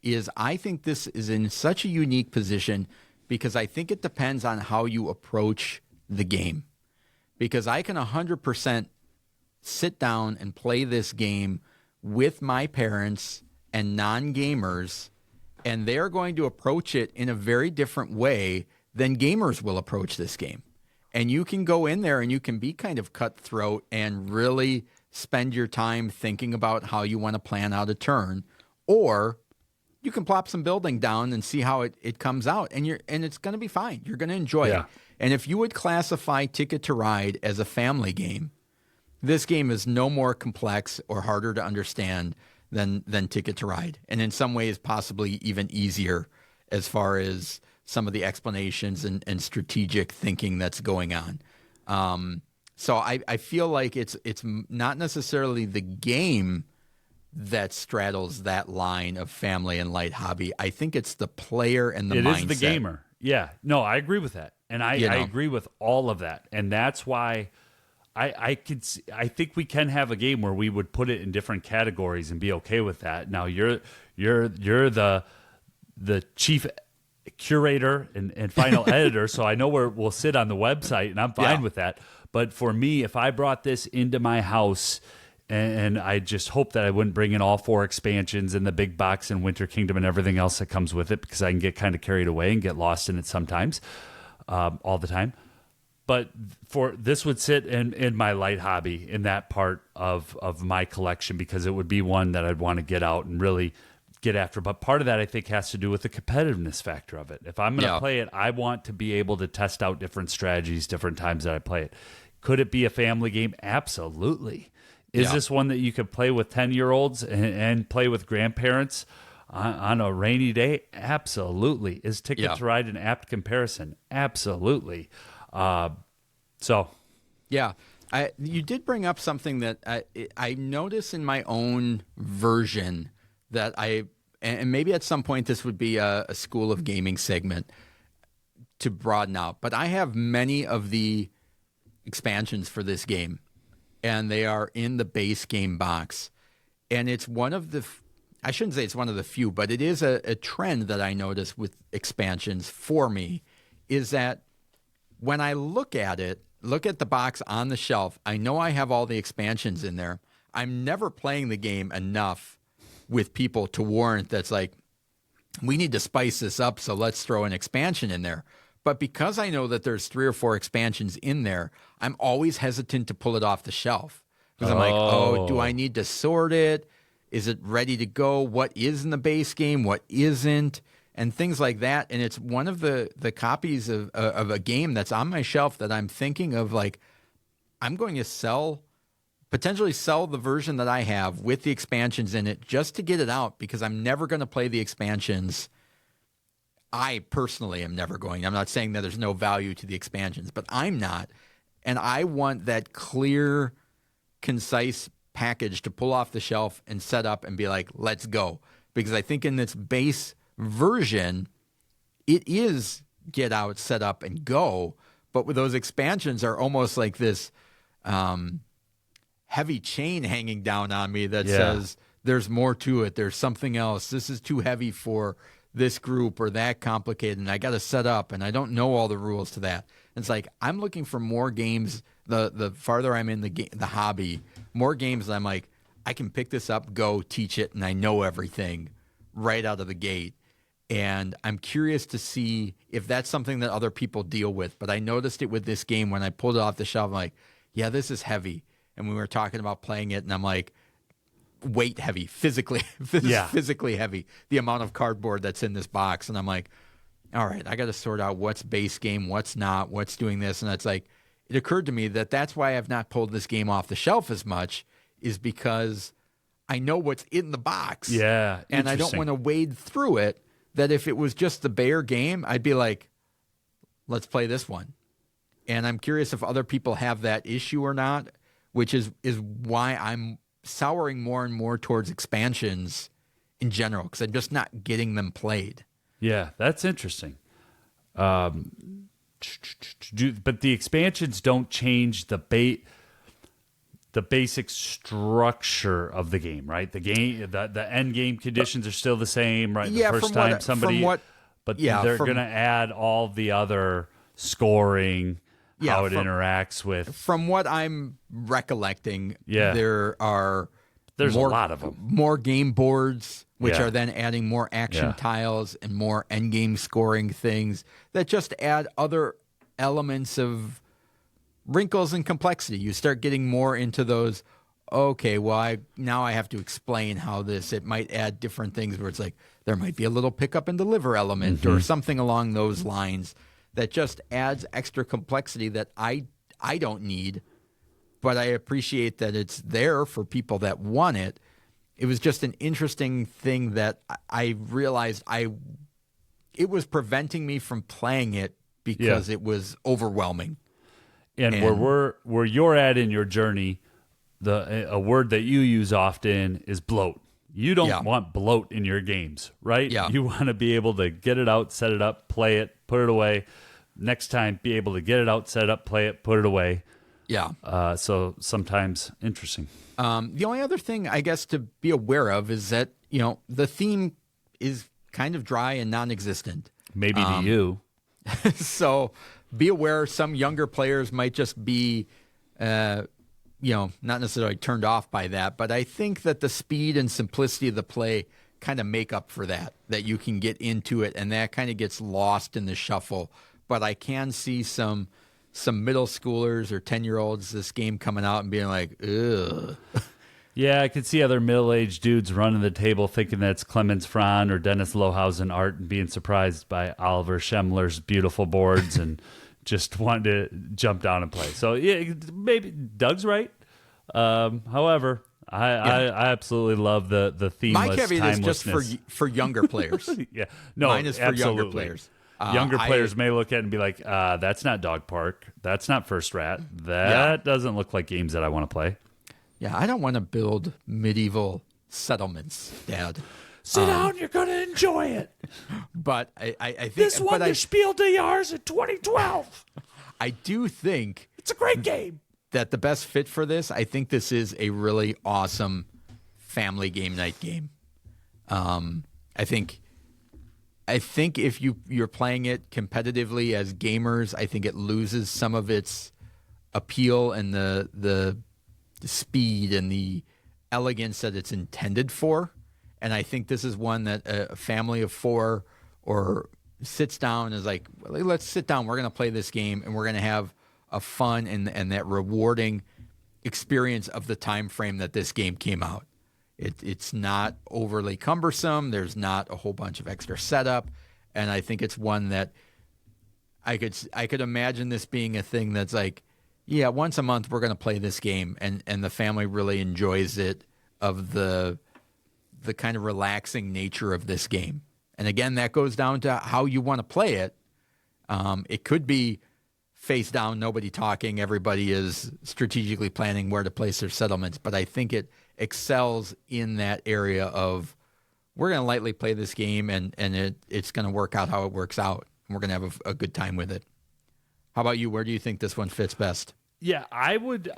Speaker 1: Is I think this is in such a unique position because I think it depends on how you approach the game. Because I can 100% sit down and play this game with my parents and non-gamers, and they're going to approach it in a very different way than gamers will approach this game. And you can go in there and you can be kind of cutthroat and really spend your time thinking about how you want to plan out a turn, or you can plop some building down and see how it comes out, and it's going to be fine. You're going to enjoy it. And if you would classify Ticket to Ride as a family game, this game is no more complex or harder to understand than Ticket to Ride, and in some ways possibly even easier as far as some of the explanations and strategic thinking that's going on. So I feel like it's not necessarily the game that straddles that line of family and light hobby. I think it's the player and the mindset.
Speaker 2: It is the gamer. Yeah. No, I agree with that. And I agree with all of that. And that's why I think we can have a game where we would put it in different categories and be okay with that. Now you're the chief curator and final editor, so I know where we'll sit on the website, and I'm fine with that. But for me, if I brought this into my house and I just hope that I wouldn't bring in all 4 expansions and the big box and Winter Kingdom and everything else that comes with it, because I can get kind of carried away and get lost in it sometimes, all the time. But this would sit in my light hobby, in that part of my collection, because it would be one that I'd want to get out and really get after. But part of that, I think, has to do with the competitiveness factor of it. If I'm going to play it, I want to be able to test out different strategies, different times that I play it. Could it be a family game? Absolutely. Is this one that you could play with 10-year-olds and play with grandparents on a rainy day? Absolutely. Is Ticket to Ride an apt comparison? Absolutely.
Speaker 1: You did bring up something that I notice in my own version that and maybe at some point this would be a School of Gaming segment to broaden out, but I have many of the expansions for this game, and they are in the base game box. And it's one of the, I shouldn't say it's one of the few, but it is a trend that I notice with expansions for me, is that when I look at the box on the shelf, I know I have all the expansions in there. I'm never playing the game enough with people to warrant that's like, we need to spice this up, so let's throw an expansion in there. But because I know that there's 3 or 4 expansions in there, I'm always hesitant to pull it off the shelf. Because I'm like, do I need to sort it? Is it ready to go? What is in the base game? What isn't? And things like that. And it's one of the copies of a game that's on my shelf that I'm thinking of, like, I'm going to potentially sell the version that I have with the expansions in it just to get it out, because I'm never going to play the expansions. I personally am never going. I'm not saying that there's no value to the expansions, but I'm not. And I want that clear, concise package to pull off the shelf and set up and be like, let's go. Because I think in this base version, it is get out, set up, and go. But with those expansions are almost like this heavy chain hanging down on me that says there's more to it. There's something else. This is too heavy for this group or that complicated, and I got to set up, and I don't know all the rules to that. And it's like, I'm looking for more games. The farther I'm in the hobby, more games that I'm like, I can pick this up, go teach it, and I know everything right out of the gate. And I'm curious to see if that's something that other people deal with. But I noticed it with this game when I pulled it off the shelf. I'm like, yeah, this is heavy. And we were talking about playing it, and I'm like, weight heavy, physically heavy, the amount of cardboard that's in this box. And I'm like, all right, I got to sort out what's base game, what's not, what's doing this. And it's like, it occurred to me that that's why I've not pulled this game off the shelf as much, is because I know what's in the box.
Speaker 2: Yeah.
Speaker 1: And I don't want to wade through it. That if it was just the bare game, I'd be like, let's play this one. And I'm curious if other people have that issue or not, which is why I'm souring more and more towards expansions in general, because I'm just not getting them played.
Speaker 2: Yeah, that's interesting. But the expansions don't change the basic structure of the game, right? The game, the end game conditions are still the same, right?
Speaker 1: Yeah,
Speaker 2: the first time somebody, they're going to add all the other scoring, how it interacts with.
Speaker 1: From what I'm recollecting, there's
Speaker 2: a lot of them.
Speaker 1: More game boards, which are then adding more action tiles and more end game scoring things that just add other elements of wrinkles and complexity. You start getting more into those, okay, well, now I have to explain how it might add different things where it's like there might be a little pick up and deliver element or something along those lines that just adds extra complexity that I don't need, but I appreciate that it's there for people that want it. It was just an interesting thing that I realized it was preventing me from playing it because it was overwhelming.
Speaker 2: And where you're at in your journey, a word that you use often is bloat. You don't want bloat in your games, right?
Speaker 1: Yeah.
Speaker 2: You want to be able to get it out, set it up, play it, put it away. Next time, be able to get it out, set it up, play it, put it away.
Speaker 1: Yeah.
Speaker 2: So sometimes interesting.
Speaker 1: The only other thing I guess to be aware of is that, the theme is kind of dry and non-existent.
Speaker 2: Maybe to you.
Speaker 1: So be aware some younger players might just be not necessarily turned off by that, but I think that the speed and simplicity of the play kind of make up for that you can get into it, and that kind of gets lost in the shuffle. But I can see some middle schoolers or 10-year-olds this game coming out and being like, ugh.
Speaker 2: Yeah, I could see other middle-aged dudes running the table thinking that's Clemens Fran or Dennis Lohausen art and being surprised by Oliver Schemmler's beautiful boards and just wanting to jump down and play. So, yeah, maybe Doug's right. However, I absolutely love the themeless
Speaker 1: My caveat is just
Speaker 2: timelessness.
Speaker 1: for younger players.
Speaker 2: Yeah, no,
Speaker 1: Mine is for
Speaker 2: absolutely.
Speaker 1: younger players.
Speaker 2: Younger players may look at it and be like, that's not Dog Park. That's not First Rat. That doesn't look like games that I want to play.
Speaker 1: Yeah, I don't want to build medieval settlements, Dad.
Speaker 2: Sit down, you're going to enjoy it.
Speaker 1: But I think...
Speaker 2: This won the Spiel des Jahres in 2012.
Speaker 1: I do think...
Speaker 2: It's a great game.
Speaker 1: That the best fit for this, I think this is a really awesome family game night game. I think if you're playing it competitively as gamers, I think it loses some of its appeal and the speed and the elegance that it's intended for. And I think this is one that a family of 4 or sits down and is like, well, let's sit down. We're going to play this game and we're going to have a fun and that rewarding experience of the time frame that this game came out. It's not overly cumbersome. There's not a whole bunch of extra setup. And I think it's one that I could imagine this being a thing that's like, yeah, once a month we're going to play this game, and the family really enjoys it, of the kind of relaxing nature of this game. And again, that goes down to how you want to play it. It could be face down, nobody talking, everybody is strategically planning where to place their settlements. But I think it excels in that area of, we're going to lightly play this game, and it's going to work out how it works out. And we're going to have a good time with it. How about you? Where do you think this one fits best?
Speaker 2: Yeah, I would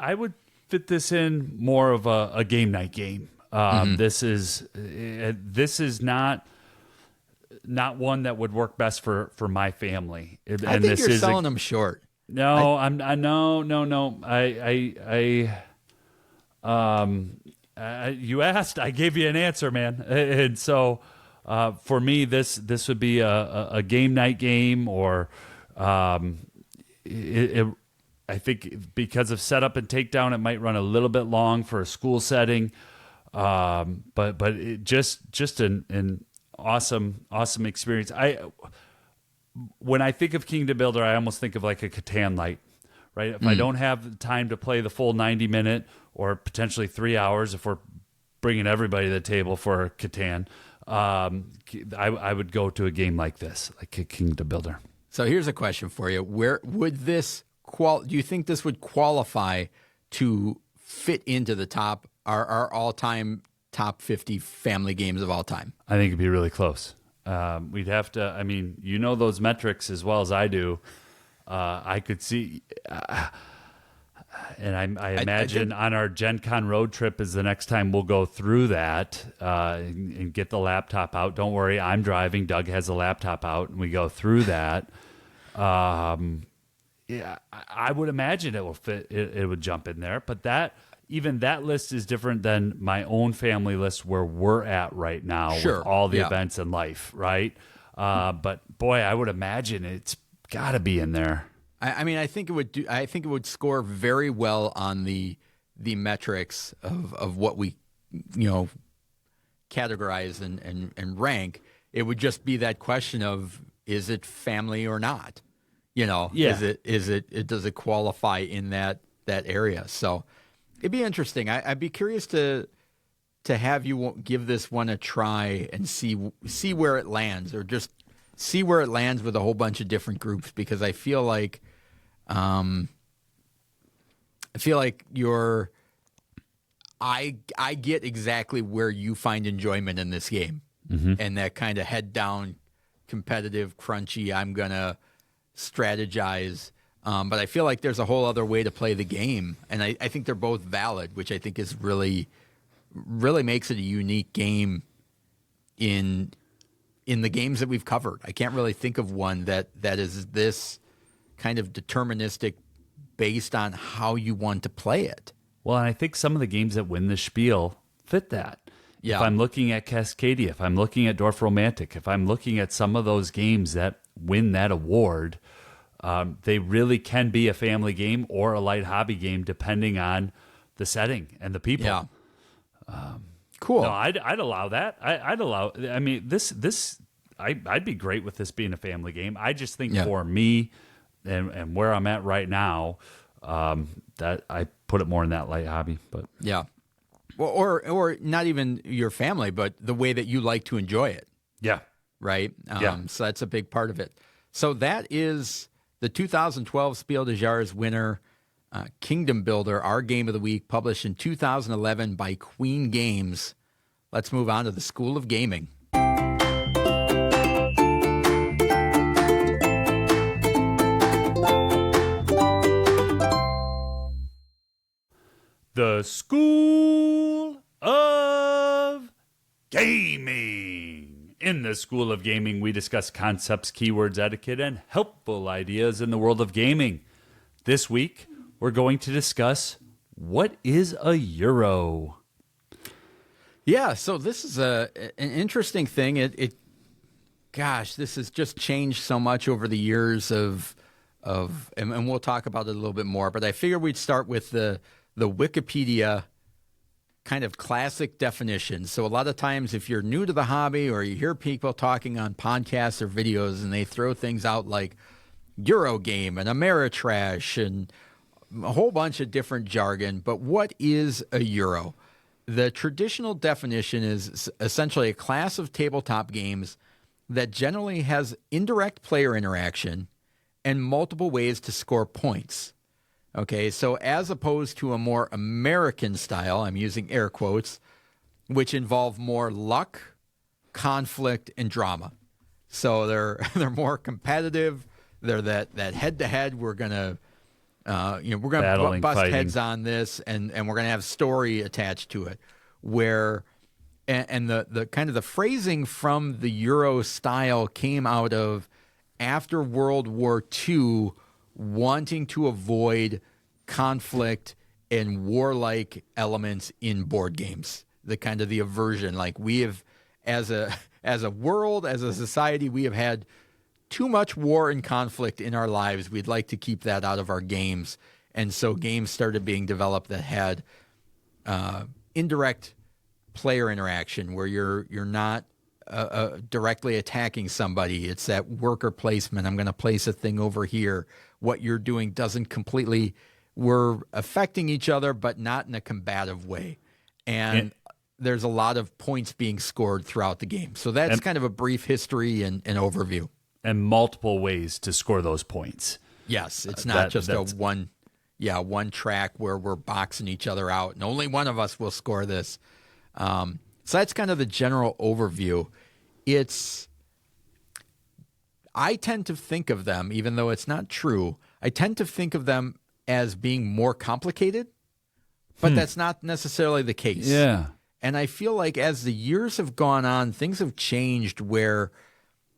Speaker 2: fit this in more of a game night game. This is not one that would work best for my family. And
Speaker 1: I think
Speaker 2: this
Speaker 1: you're
Speaker 2: is
Speaker 1: selling them short.
Speaker 2: No, no. You asked, I gave you an answer, man. And so, for me, this would be a game night game, or I think because of setup and takedown, it might run a little bit long for a school setting. But it just an awesome experience. When I think of Kingdom Builder, I almost think of like a Catan Light, right? If I don't have the time to play the full 90-minute or potentially 3 hours, if we're bringing everybody to the table for Catan, I would go to a game like this, like a Kingdom Builder.
Speaker 1: So here's a question for you: where would this do you think this would qualify to fit into the our all-time top 50 family games of all time?
Speaker 2: I think it'd be really close. We'd have to. I mean, you know those metrics as well as I do. I could see, and I imagine on our Gen Con road trip is the next time we'll go through that and get the laptop out. Don't worry, I'm driving. Doug has a laptop out, and we go through that. Yeah, I would imagine it will fit. It would jump in there, but even that list is different than my own family list where we're at right now with all the events in life, right? But boy, I would imagine it's got to be in there.
Speaker 1: I mean, I think it would I think it would score very well on the metrics of what we, categorize and rank. It would just be that question of, is it family or not? Does it qualify in that area? So it'd be interesting. I'd be curious to have you give this one a try and see where it lands, or just see where it lands with a whole bunch of different groups, because I feel like I get exactly where you find enjoyment in this game, and that kind of head down, competitive, crunchy, I'm gonna strategize. But I feel like there's a whole other way to play the game, and I think they're both valid, which I think is really makes it a unique game in the games that we've covered. I can't really think of one that is this kind of deterministic based on how you want to play it.
Speaker 2: Well, and I think some of the games that win the Spiel fit that.
Speaker 1: Yeah.
Speaker 2: If I'm looking at Cascadia, if I'm looking at Dorf Romantic, if I'm looking at some of those games that win that award, they really can be a family game or a light hobby game, depending on the setting and the people.
Speaker 1: Yeah. Cool.
Speaker 2: No, I'd allow that. I'd allow. I mean, I'd be great with this being a family game. I just think for me and where I'm at right now, that I put it more in that light hobby. But
Speaker 1: yeah. Well, or not even your family, but the way that you like to enjoy it.
Speaker 2: Yeah.
Speaker 1: Right? So that's a big part of it. So that is the 2012 Spiel des Jahres winner, Kingdom Builder, our game of the week, published in 2011 by Queen Games. Let's move on to the School of Gaming.
Speaker 2: The School of Gaming. In the School of Gaming, we discuss concepts, keywords, etiquette, and helpful ideas in the world of gaming. This week, we're going to discuss what is a euro.
Speaker 1: Yeah, so this is an interesting thing. Gosh, this has just changed so much over the years and we'll talk about it a little bit more. But I figured we'd start with the Wikipedia kind of classic definition. So a lot of times if you're new to the hobby or you hear people talking on podcasts or videos and they throw things out like Eurogame and Ameritrash and a whole bunch of different jargon, but what is a euro? The traditional definition is essentially a class of tabletop games that generally has indirect player interaction and multiple ways to score points. Okay, so as opposed to a more American style, I'm using air quotes, which involve more luck, conflict, and drama. So they're more competitive. They're that head to head. We're gonna we're gonna bust heads on this, and we're gonna have story attached to it. Where and the kind of the phrasing from the Euro style came out of after World War II, wanting to avoid conflict and warlike elements in board games. The kind of the aversion, like we have as a world, as a society, we have had too much war and conflict in our lives. We'd like to keep that out of our games. And so games started being developed that had indirect player interaction where you're not directly attacking somebody. It's that worker placement. I'm going to place a thing over here. What you're doing doesn't completely, we're affecting each other, but not in a combative way. And there's a lot of points being scored throughout the game. So that's kind of a brief history and overview.
Speaker 2: And multiple ways to score those points.
Speaker 1: Yes, it's not just one track where we're boxing each other out and only one of us will score this. So that's kind of the general overview. I tend to think of them, even though it's not true, I tend to think of them as being more complicated, but that's not necessarily the case.
Speaker 2: Yeah.
Speaker 1: And I feel like as the years have gone on, things have changed where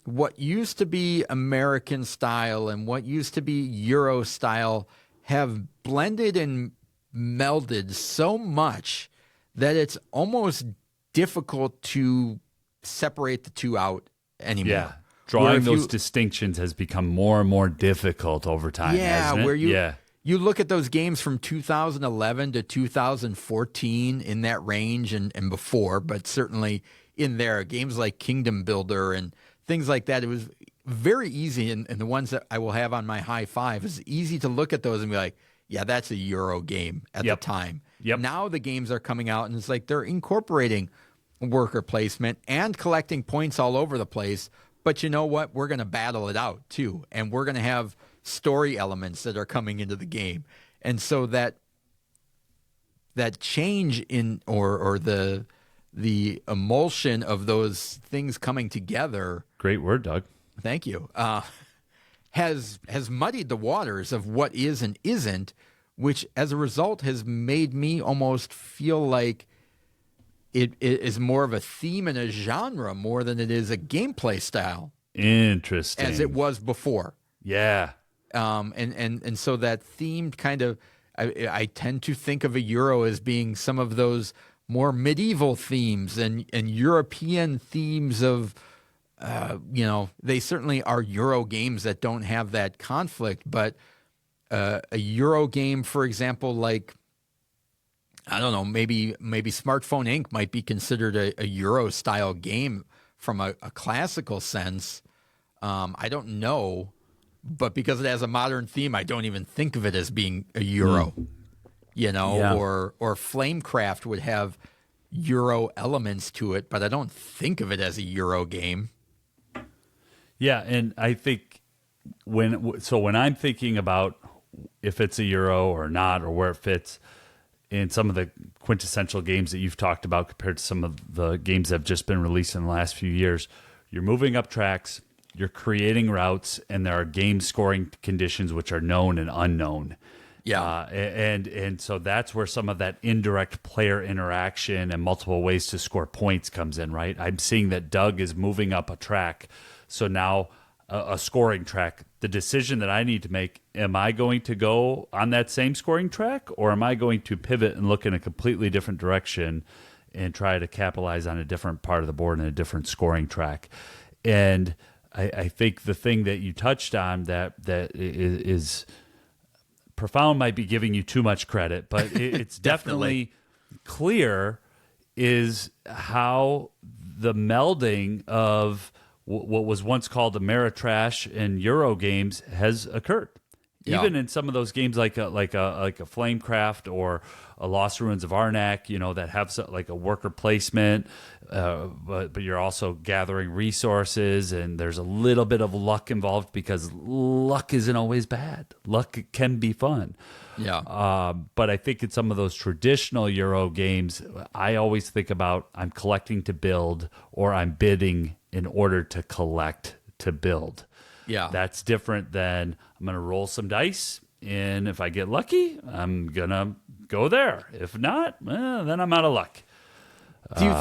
Speaker 1: what used to be American style and what used to be Euro style have blended and melded so much that it's almost difficult to separate the two out anymore.
Speaker 2: Yeah. Drawing those distinctions has become more and more difficult over time, hasn't it?
Speaker 1: Where you look at those games from 2011 to 2014 in that range and before, but certainly in there, games like Kingdom Builder and things like that, it was very easy, and the ones that I will have on my high five, it's easy to look at those and be like, yeah, that's a Euro game at the time.
Speaker 2: Yep.
Speaker 1: Now the games are coming out, and it's like they're incorporating worker placement and collecting points all over the place, but you know what? We're going to battle it out, too, and we're going to have story elements that are coming into the game. And so that change in or the emulsion of those things coming together.
Speaker 2: Great word, Doug.
Speaker 1: Thank you. Has muddied the waters of what is and isn't, which as a result has made me almost feel like it is more of a theme and a genre more than it is a gameplay style.
Speaker 2: Interesting.
Speaker 1: As it was before.
Speaker 2: Yeah.
Speaker 1: And so that themed kind of, I tend to think of a Euro as being some of those more medieval themes and European themes of, they certainly are Euro games that don't have that conflict, but a Euro game, for example, like, I don't know, maybe Smartphone Inc. might be considered a Euro-style game from a classical sense. I don't know, but because it has a modern theme, I don't even think of it as being a Euro, or Flamecraft would have Euro elements to it, but I don't think of it as a Euro game.
Speaker 2: Yeah, and I think when I'm thinking about if it's a Euro or not, or where it fits in some of the quintessential games that you've talked about compared to some of the games that have just been released in the last few years, you're moving up tracks, you're creating routes, and there are game scoring conditions which are known and unknown.
Speaker 1: Yeah.
Speaker 2: And so that's where some of that indirect player interaction and multiple ways to score points comes in, right? I'm seeing that Doug is moving up a track. So now a scoring track, the decision that I need to make, am I going to go on that same scoring track, or am I going to pivot and look in a completely different direction and try to capitalize on a different part of the board and a different scoring track? And I think the thing that you touched on that is profound might be giving you too much credit, but it's definitely clear is how the melding of what was once called Ameritrash and Euro games has occurred. Yeah. Even in some of those games like a Flamecraft or a Lost Ruins of Arnak, that have like a worker placement, but you're also gathering resources, and there's a little bit of luck involved because luck isn't always bad. Luck can be fun.
Speaker 1: Yeah.
Speaker 2: But I think in some of those traditional Euro games, I always think about I'm collecting to build, or I'm bidding in order to collect to build. Yeah. That's different than I'm going to roll some dice, and if I get lucky, I'm going to go there. If not, then I'm out of luck.
Speaker 1: Do you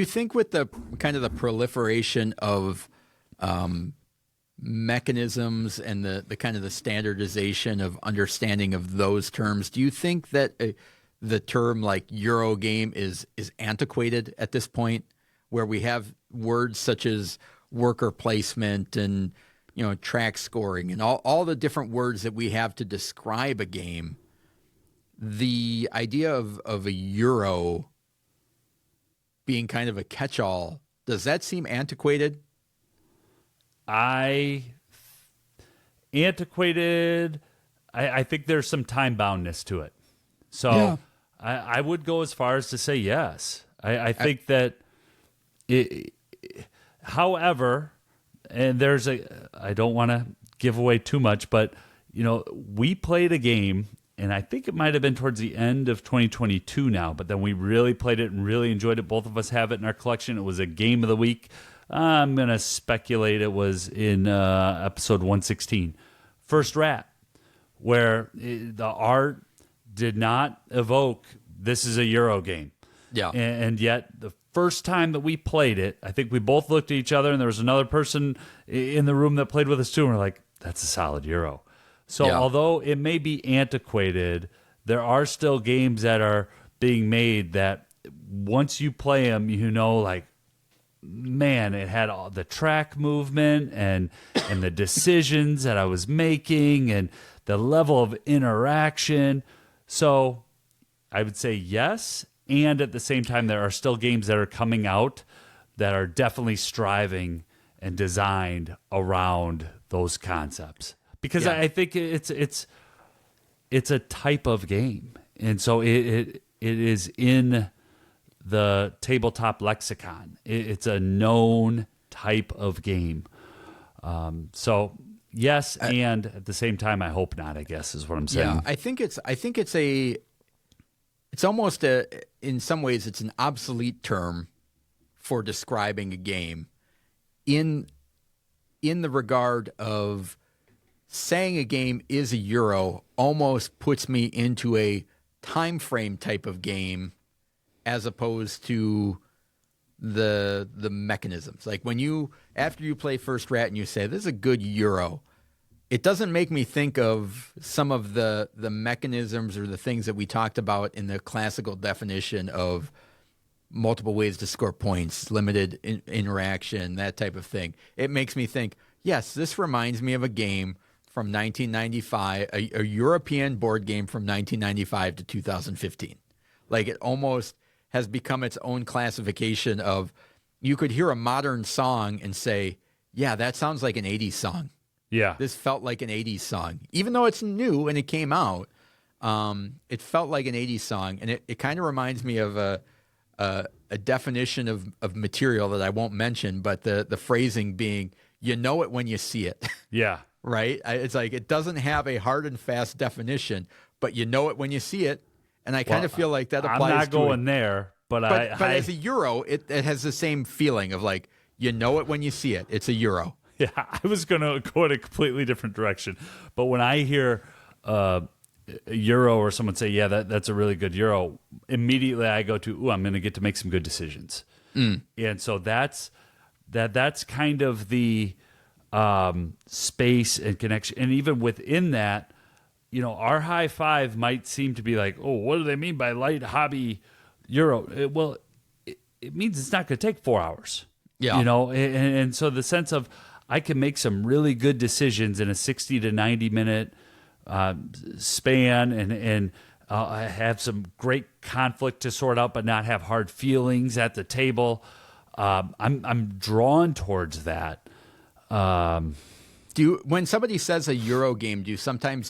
Speaker 1: think with the kind of the proliferation of mechanisms and the kind of the standardization of understanding of those terms, do you think that the term like Euro game is antiquated at this point, where we have words such as worker placement and track scoring and all the different words that we have to describe a game? The idea of a Euro being kind of a catch-all, does that seem antiquated?
Speaker 2: I think there's some time boundness to it. So yeah. I would go as far as to say yes. I think that however, and I don't want to give away too much, but we played a game, and I think it might have been towards the end of 2022 now, but then we really played it and really enjoyed it. Both of us have it in our collection. It was a game of the week. I'm going to speculate it was in episode 116, First Rat, where the art did not evoke this is a Euro game.
Speaker 1: Yeah.
Speaker 2: And yet the first time that we played it, I think we both looked at each other, and there was another person in the room that played with us too, and we're like, that's a solid Euro. So although it may be antiquated, there are still games that are being made that once you play them, like, man, it had all the track movement and the decisions that I was making and the level of interaction. So I would say yes. And at the same time, there are still games that are coming out that are definitely striving and designed around those concepts. Because I think it's a type of game. And so it is in the tabletop lexicon. It's a known type of game. So yes, and at the same time, I hope not, I guess is what I'm saying.
Speaker 1: Yeah, I think it's almost in some ways it's an obsolete term for describing a game in the regard of saying a game is a Euro almost puts me into a time frame type of game as opposed to the mechanisms. Like after you play First Rat and you say, this is a good Euro, it doesn't make me think of some of the mechanisms or the things that we talked about in the classical definition of multiple ways to score points, limited interaction, that type of thing. It makes me think, yes, this reminds me of a game from 1995, a European board game from 1995 to 2015. Like, it almost has become its own classification of, you could hear a modern song and say, yeah, that sounds like an 80s song.
Speaker 2: Yeah.
Speaker 1: This felt like an 80s song. Even though it's new and it came out, it felt like an 80s song. And it kind of reminds me of a definition of material that I won't mention, but the phrasing being, you know it when you see it.
Speaker 2: Yeah.
Speaker 1: Right? It's like, it doesn't have a hard and fast definition, but you know it when you see it. And I kind of feel like that applies to
Speaker 2: I'm not going there, but
Speaker 1: as a Euro, it has the same feeling of like, you know it when you see it. It's a Euro.
Speaker 2: Yeah, I was going to go in a completely different direction. But when I hear a Euro or someone say, yeah, that's a really good Euro, immediately I go to, I'm going to get to make some good decisions. And so that's kind of the space and connection. And even within that, our high five might seem to be like, oh, what do they mean by light hobby Euro? It means it's not going to take 4 hours.
Speaker 1: Yeah.
Speaker 2: And so the sense of, I can make some really good decisions in a 60 to 90 minute span and I have some great conflict to sort out, but not have hard feelings at the table. I'm drawn towards that.
Speaker 1: When somebody says a Euro game, do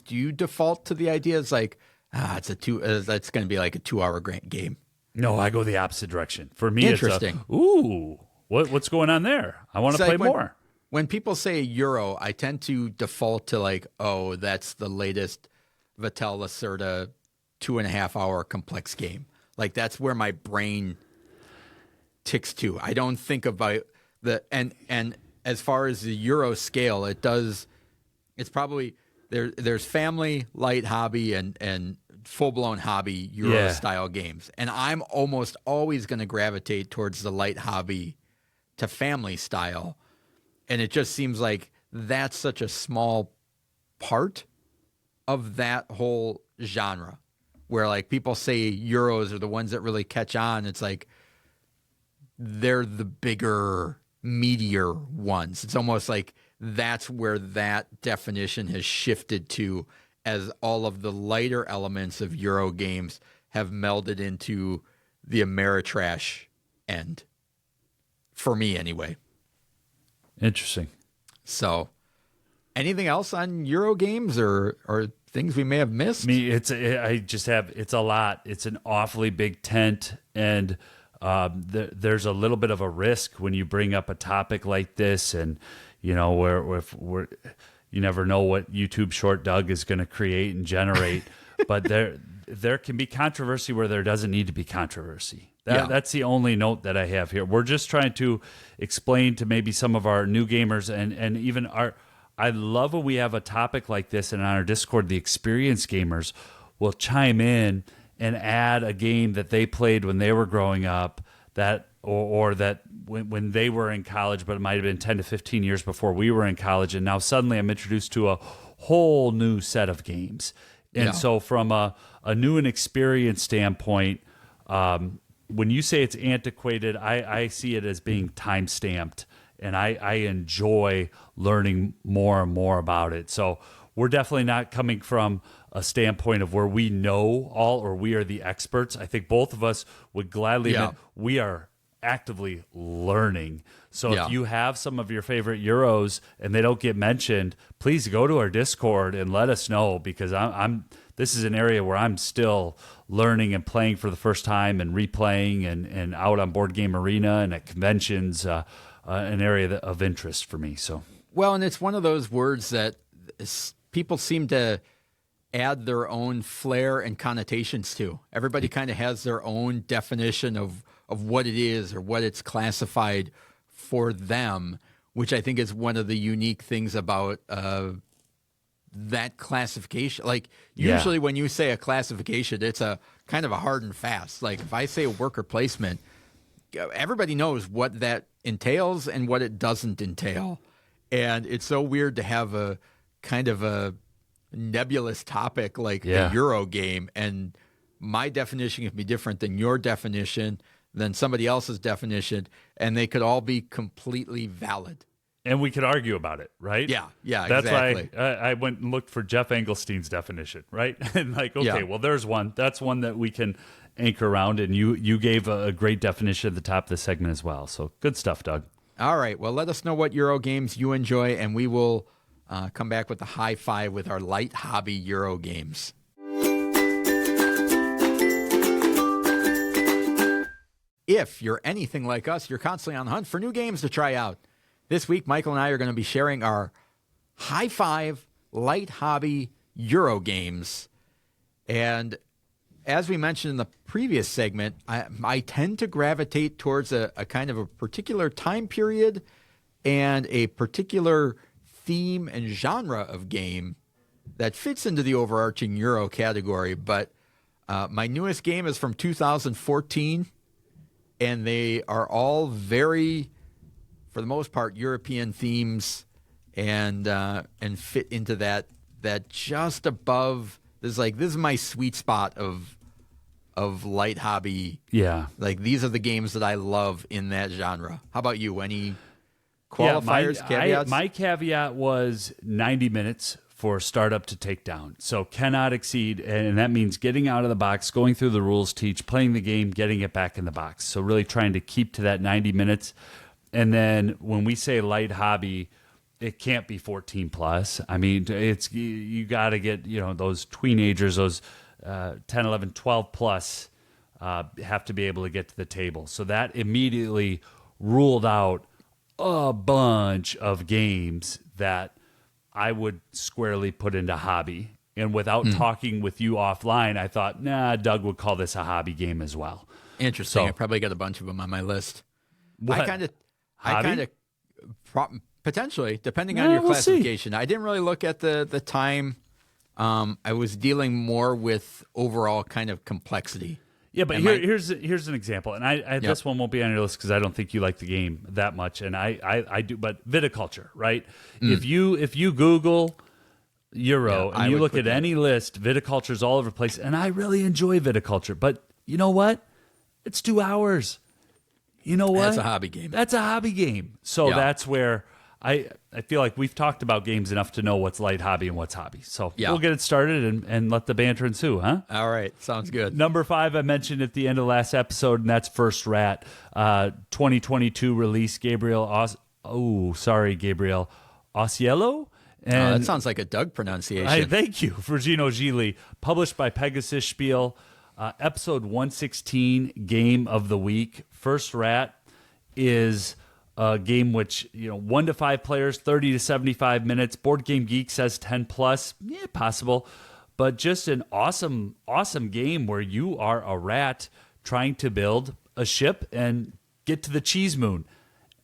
Speaker 1: you default to the idea it's like, that's going to be like a 2 hour game?
Speaker 2: No, I go the opposite direction. For me,
Speaker 1: interesting.
Speaker 2: What's going on there? I want to play more.
Speaker 1: When people say Euro, I tend to default to like, oh, that's the latest Vital Lacerda 2.5 hour complex game. Like, that's where my brain ticks to. I don't think about and as far as the Euro scale, it's probably there's family, light hobby, and full blown hobby Euro style games. And I'm almost always going to gravitate towards the light hobby to family style. And it just seems like that's such a small part of that whole genre, where like people say Euros are the ones that really catch on. It's like they're the bigger, meatier ones. It's almost like that's where that definition has shifted to, as all of the lighter elements of Euro games have melded into the Ameritrash end. For me, anyway.
Speaker 2: Interesting.
Speaker 1: So, anything else on Euro games or things we may have missed?
Speaker 2: It's a lot. It's an awfully big tent, and there's a little bit of a risk when you bring up a topic like this, and where you never know what YouTube short Doug is going to create and generate. But there can be controversy where there doesn't need to be controversy. That's the only note that I have here. We're just trying to explain to maybe some of our new gamers and even I love when we have a topic like this, and on our Discord, the experienced gamers will chime in and add a game that they played when they were growing up, that or that when they were in college, but it might have been 10 to 15 years before we were in college, and now suddenly I'm introduced to a whole new set of games. And so from a new and experienced standpoint, when you say it's antiquated, I see it as being time-stamped, and I enjoy learning more and more about it. So we're definitely not coming from a standpoint of where we know all or we are the experts. I think both of us would gladly admit we are actively learning. So if you have some of your favorite Euros and they don't get mentioned, please go to our Discord and let us know, because this is an area where I'm still learning and playing for the first time and replaying and out on Board Game Arena and at conventions, an area of interest for me. So,
Speaker 1: well, and it's one of those words that people seem to add their own flair and connotations to. Everybody kind of has their own definition of what it is or what it's classified for them, which I think is one of the unique things about that classification. Like, usually when you say a classification, it's a kind of a hard and fast. Like, if I say a worker placement, everybody knows what that entails and what it doesn't entail. And it's so weird to have a kind of a nebulous topic like the Euro game, and my definition can be different than your definition, than somebody else's definition, and they could all be completely valid.
Speaker 2: And we could argue about it, right?
Speaker 1: Yeah,
Speaker 2: That's
Speaker 1: exactly.
Speaker 2: why I went and looked for Jeff Engelstein's definition, right? And like, okay, well, there's one. That's one that we can anchor around, and you gave a great definition at the top of the segment as well. So good stuff, Doug.
Speaker 1: All right, well, let us know what Euro games you enjoy, and we will come back with the high five with our light hobby Euro games. If you're anything like us, you're constantly on the hunt for new games to try out. This week, Michael and I are going to be sharing our high five light hobby Euro games. And as we mentioned in the previous segment, I tend to gravitate towards a kind of a particular time period and a particular theme and genre of game that fits into the overarching Euro category. But my newest game is from 2014, and they are all very, for the most part, European themes, and fit into that just above. This is my sweet spot of light hobby.
Speaker 2: Yeah,
Speaker 1: like these are the games that I love in that genre. How about you? Any qualifiers, caveats?
Speaker 2: My caveat was 90 minutes for startup to take down. So cannot exceed, and that means getting out of the box, going through the rules teach, playing the game, getting it back in the box. So really trying to keep to that 90 minutes. And then when we say light hobby, it can't be 14 plus. I mean, it's you got to get, those teenagers, those 10, 11, 12 plus have to be able to get to the table. So that immediately ruled out a bunch of games that I would squarely put into hobby. And without talking with you offline, I thought, Doug would call this a hobby game as well.
Speaker 1: Interesting. So, I probably got a bunch of them on my list.
Speaker 2: What?
Speaker 1: I kind of potentially, depending on your classification. I didn't really look at the time. I was dealing more with overall kind of complexity.
Speaker 2: Yeah, but here's an example, and this one won't be on your list because I don't think you like the game that much, and I do. But viticulture, right? If you Google Euro and you look at any list, viticulture's all over the place, and I really enjoy viticulture. But you know what? It's 2 hours. You know what?
Speaker 1: That's a hobby game.
Speaker 2: That's a hobby game. So that's where I feel like we've talked about games enough to know what's light hobby and what's hobby. So we'll get it started and let the banter ensue, huh?
Speaker 1: All right. Sounds good.
Speaker 2: Number 5, I mentioned at the end of last episode, and that's First Rat. 2022 release, Gabriel Ausiello. And
Speaker 1: that sounds like a Doug pronunciation.
Speaker 2: Thank you. For Gino Gili. Published by Pegasus Spiel. Episode 116, Game of the Week. First Rat is a game which, 1 to 5 players, 30 to 75 minutes. Board Game Geek says 10 plus. Yeah, possible. But just an awesome, awesome game where you are a rat trying to build a ship and get to the cheese moon.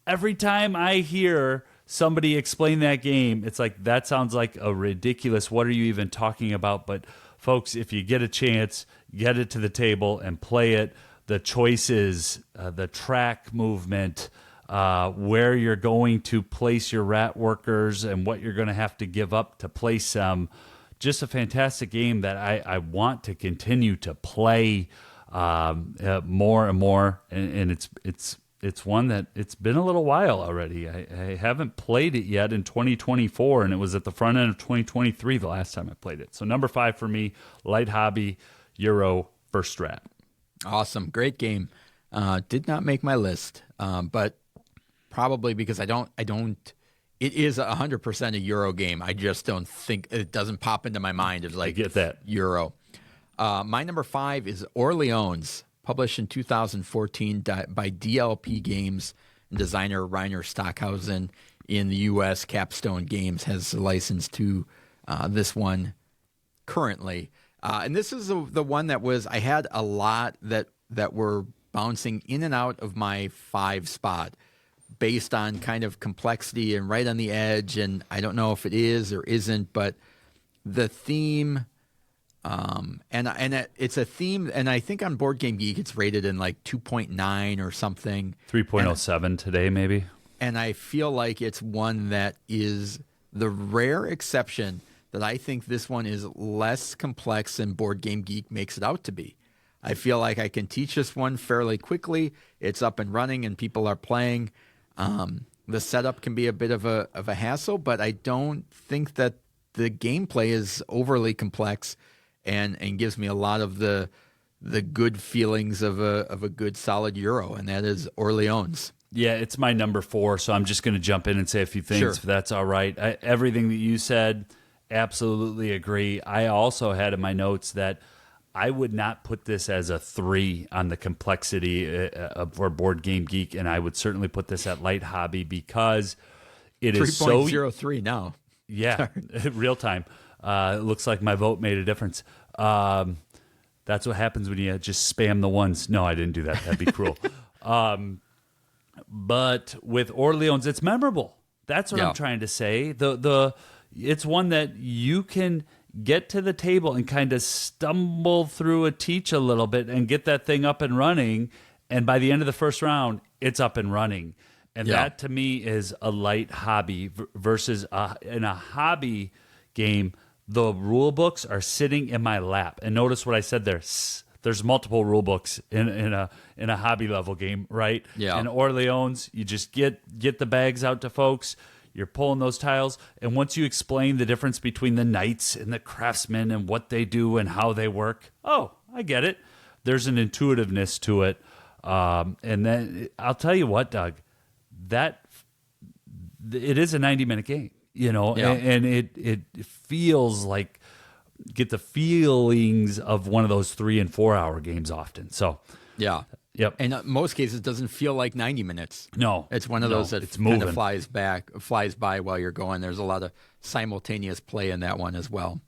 Speaker 2: Every time I hear somebody explain that game, it's like, that sounds like a ridiculous, what are you even talking about? But folks, if you get a chance, get it to the table and play it. The choices, the track movement, where you're going to place your rat workers and what you're going to have to give up to place them. Just a fantastic game that I want to continue to play more and more. And it's one that it's been a little while already. I haven't played it yet in 2024, and it was at the front end of 2023 the last time I played it. So number 5 for me, light hobby, Euro, First Rat.
Speaker 1: Awesome. Great game. Did not make my list, but probably because I don't, it is 100% a Euro game. I just don't think, it doesn't pop into my mind as like,
Speaker 2: I get that.
Speaker 1: Euro. My number 5 is Orleans, published in 2014 by DLP Games, and designer Rainer Stockhausen in the U.S. Capstone Games has a license to this one currently. And this is the one that I had a lot that were bouncing in and out of my 5 spot based on kind of complexity and right on the edge. And I don't know if it is or isn't, but the theme, it's a theme. And I think on Board Game Geek, it's rated in like 2.9 or something.
Speaker 2: 3.07 today, maybe.
Speaker 1: And I feel like it's one that is the rare exception that I think this one is less complex than Board Game Geek makes it out to be. I feel like I can teach this one fairly quickly. It's up and running and people are playing. The setup can be a bit of a hassle, but I don't think that the gameplay is overly complex and gives me a lot of the good feelings of a good solid Euro, and that is Orleans.
Speaker 2: Yeah, it's my number 4, so I'm just going to jump in and say a few things,
Speaker 1: Sure.
Speaker 2: if that's all right. Everything that you said, absolutely agree. I also had in my notes that I would not put this as a 3 on the complexity for Board Game Geek, and I would certainly put this at light hobby because it is so
Speaker 1: 3.03 now.
Speaker 2: Yeah, real time. It looks like my vote made a difference. That's what happens when you just spam the ones. No, I didn't do that. That'd be cruel. But with Orleans, it's memorable. That's what I'm trying to say. It's one that you can get to the table and kind of stumble through a teach a little bit and get that thing up and running. And by the end of the first round, it's up and running. And that to me is a light hobby versus in a hobby game, the rule books are sitting in my lap. And notice what I said there. There's multiple rule books in a hobby level game, right?
Speaker 1: Yeah.
Speaker 2: In Orleans, you just get the bags out to folks. You're pulling those tiles, and once you explain the difference between the knights and the craftsmen and what they do and how they work, oh, I get it. There's an intuitiveness to it. And then I'll tell you what, Doug, that it is a 90-minute game, and it feels like get the feelings of one of those 3 and 4 hour games often. So
Speaker 1: yeah.
Speaker 2: Yep.
Speaker 1: And in most cases, it doesn't feel like 90 minutes.
Speaker 2: No.
Speaker 1: It's one of those that kind of flies by while you're going. There's a lot of simultaneous play in that one as well.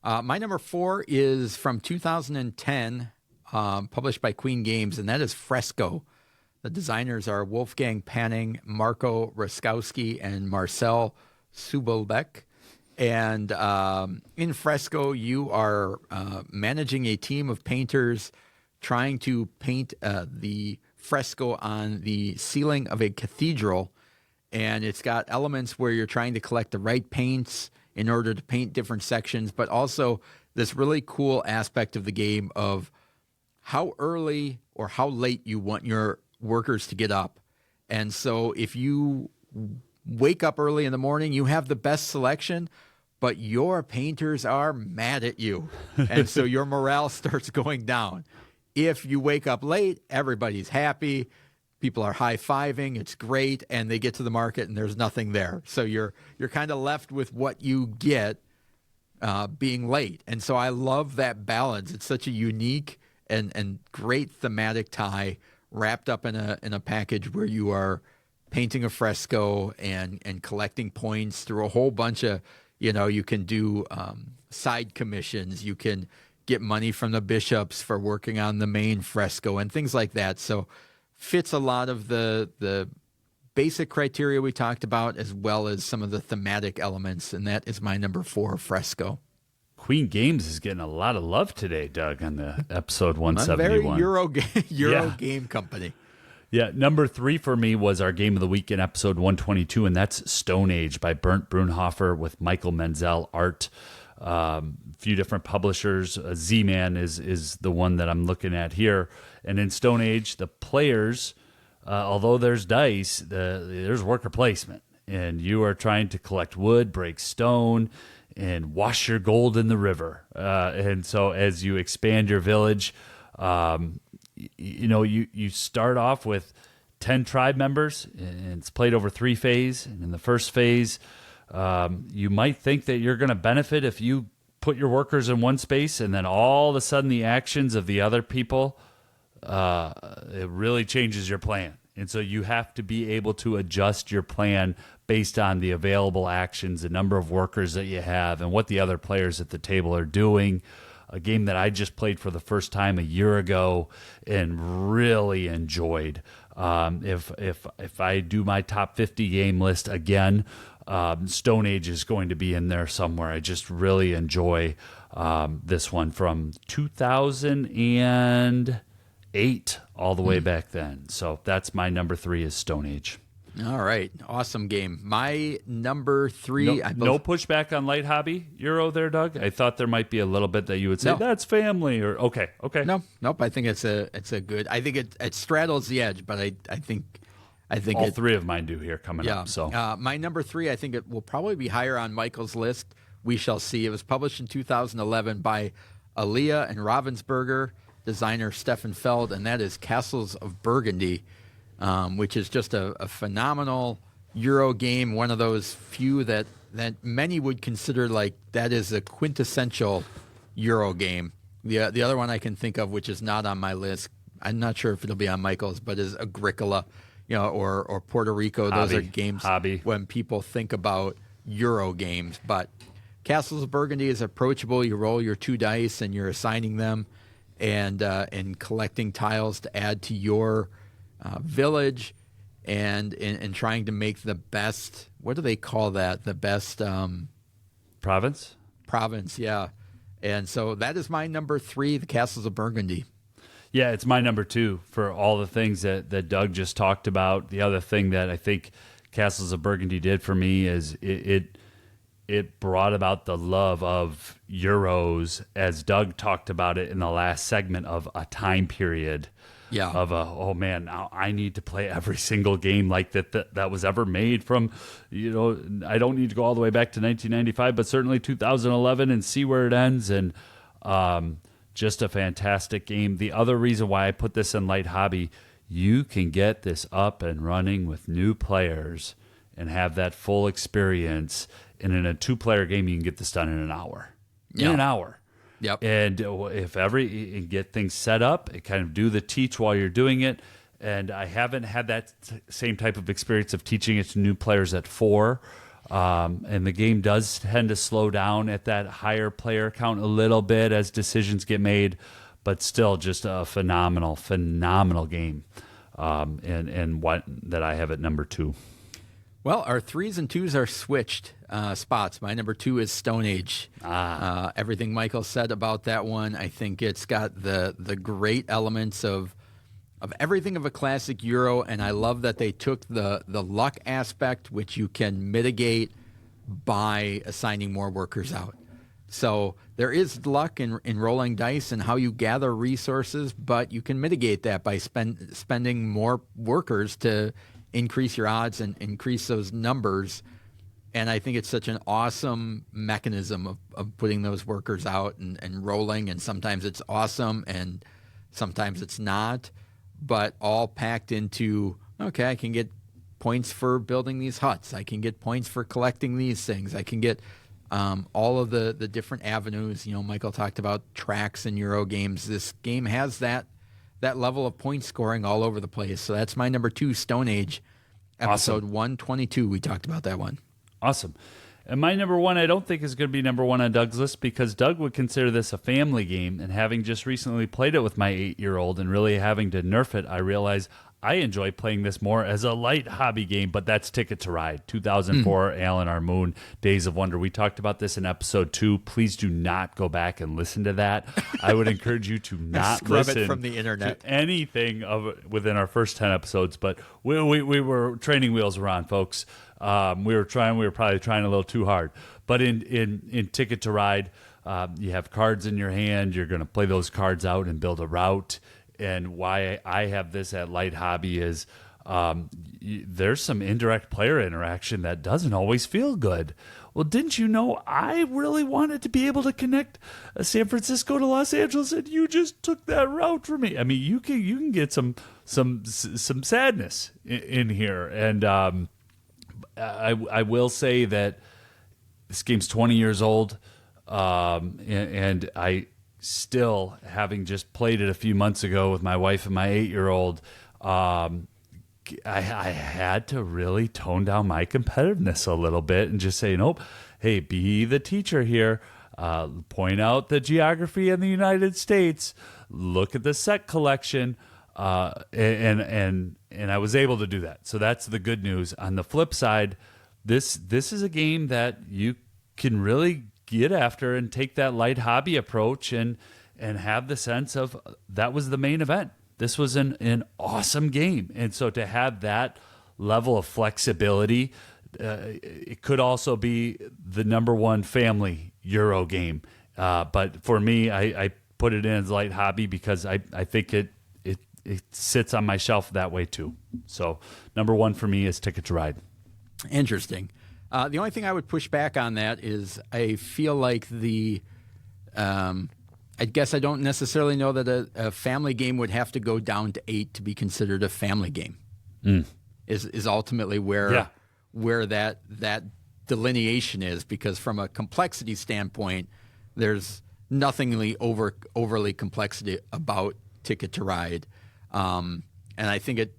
Speaker 1: My number 4 is from 2010, published by Queen Games, and that is Fresco. The designers are Wolfgang Panning, Marco Raskowski, and Marcel Subelbeck. And in Fresco, you are managing a team of painters trying to paint the fresco on the ceiling of a cathedral. And it's got elements where you're trying to collect the right paints in order to paint different sections, but also this really cool aspect of the game of how early or how late you want your workers to get up. And so if you wake up early in the morning, you have the best selection, but your painters are mad at you. And so your morale starts going down. If you wake up late, everybody's happy. People are high-fiving. It's great. And they get to the market and there's nothing there. So you're kind of left with what you get being late. And so I love that balance. It's such a unique and great thematic tie wrapped up in a package where you are painting a fresco and collecting points through a whole bunch of, you can do side commissions. You can get money from the bishops for working on the main fresco and things like that. So fits a lot of the basic criteria we talked about as well as some of the thematic elements. And that is my number 4, Fresco.
Speaker 2: Queen Games is getting a lot of love today, Doug, on the episode 171.
Speaker 1: Very Euro game company.
Speaker 2: Yeah, number 3 for me was our game of the week in episode 122, and that's Stone Age by Bernd Brunhofer with Michael Menzel art. Few different publishers. Z-Man is the one that I'm looking at here. And in Stone Age, the players, although there's dice, there's worker placement. And you are trying to collect wood, break stone, and wash your gold in the river. And so as you expand your village, you start off with 10 tribe members, and it's played over 3 phases. And in the first phase, you might think that you're going to benefit if you put your workers in one space, and then all of a sudden the actions of the other people, it really changes your plan. And so you have to be able to adjust your plan based on the available actions, the number of workers that you have, and what the other players at the table are doing. A game that I just played for the first time a year ago and really enjoyed. If I do my top 50 game list again, Stone Age is going to be in there somewhere. I just really enjoy this one from 2008 all the way back then. So that's my number 3 is Stone Age.
Speaker 1: All right. Awesome game. My number 3.
Speaker 2: No pushback on light hobby Euro there, Doug? I thought there might be a little bit that you would say, that's family, or okay.
Speaker 1: Nope. I think it's a good. I think it straddles the edge, but I think
Speaker 2: all three of mine do here coming up. So
Speaker 1: my number 3, I think it will probably be higher on Michael's list. We shall see. It was published in 2011 by Alea and Ravensburger, designer Stefan Feld, and that is Castles of Burgundy, which is just a phenomenal Euro game. One of those few that many would consider like that is a quintessential Euro game. The other one I can think of, which is not on my list, I'm not sure if it'll be on Michael's, but is Agricola, or Puerto Rico. Those are games when people think about Euro games. But Castles of Burgundy is approachable. You roll your 2 dice and you're assigning them and collecting tiles to add to your village and trying to make the best, what do they call that? The best
Speaker 2: province?
Speaker 1: Province, yeah. And so that is my number 3, the Castles of Burgundy.
Speaker 2: Yeah, it's my number 2 for all the things that Doug just talked about. The other thing that I think Castles of Burgundy did for me is it brought about the love of Euros, as Doug talked about it in the last segment, of a time period.
Speaker 1: Yeah.
Speaker 2: Of now I need to play every single game like that was ever made from, I don't need to go all the way back to 1995, but certainly 2011 and see where it ends. And just a fantastic game. The other reason why I put this in light hobby, you can get this up and running with new players and have that full experience. And in a 2-player game, you can get this done in an hour. In an hour.
Speaker 1: Yep.
Speaker 2: And and get things set up, and kind of do the teach while you're doing it. And I haven't had that same type of experience of teaching it to new players at 4. And the game does tend to slow down at that higher player count a little bit as decisions get made, but still just a phenomenal game. And what that I have at number 2.
Speaker 1: Well, our 3s and 2s are switched spots. My number 2 is Stone Age. Everything Michael said about that one, I think it's got the great elements of everything of a classic Euro, and I love that they took the luck aspect, which you can mitigate by assigning more workers out. So there is luck in rolling dice and how you gather resources, but you can mitigate that by spending more workers to increase your odds and increase those numbers. And I think it's such an awesome mechanism of putting those workers out and rolling. And sometimes it's awesome and sometimes it's not, but all packed into, okay, I can get points for building these huts. I can get points for collecting these things. I can get all of the different avenues. Michael talked about tracks in Euro games. This game has that level of point scoring all over the place. So that's my number 2, Stone Age, episode 122. We talked about that one.
Speaker 2: Awesome. And my number 1, I don't think is going to be number 1 on Doug's list, because Doug would consider this a family game. And having just recently played it with my 8-year-old and really having to nerf it, I realize I enjoy playing this more as a light hobby game, but that's Ticket to Ride, 2004, Alan R. Moon, Days of Wonder. We talked about this in episode 2. Please do not go back and listen to that. I would encourage you to not listen
Speaker 1: it from the internet
Speaker 2: to anything within our first 10 episodes, but we were training wheels around, folks. We were probably trying a little too hard. But in Ticket to Ride, you have cards in your hand. You're going to play those cards out and build a route. And why I have this at light hobby is there's some indirect player interaction that doesn't always feel good. Well, didn't you know I really wanted to be able to connect San Francisco to Los Angeles, and you just took that route for me? I mean, you can get some sadness in here, and I will say that this game's 20 years old, and I still, having just played it a few months ago with my wife and my 8-year-old, I had to really tone down my competitiveness a little bit and just say, nope, hey, be the teacher here. Point out the geography in the United States. Look at the set collection. And I was able to do that. So that's the good news. On the flip side, this is a game that you can really get after and take that light hobby approach and have the sense of that was the main event. This was an awesome game. And so to have that level of flexibility. It could also be the number one family Euro game. But for me, I put it in as light hobby because I think it sits on my shelf that way too. So number one for me is Ticket to Ride.
Speaker 1: Interesting. The only thing I would push back on that is I feel like I guess I don't necessarily know that a family game would have to go down to 8 to be considered a family game. Is ultimately where that delineation is, because from a complexity standpoint, there's nothing overly complexity about Ticket to Ride, and I think it,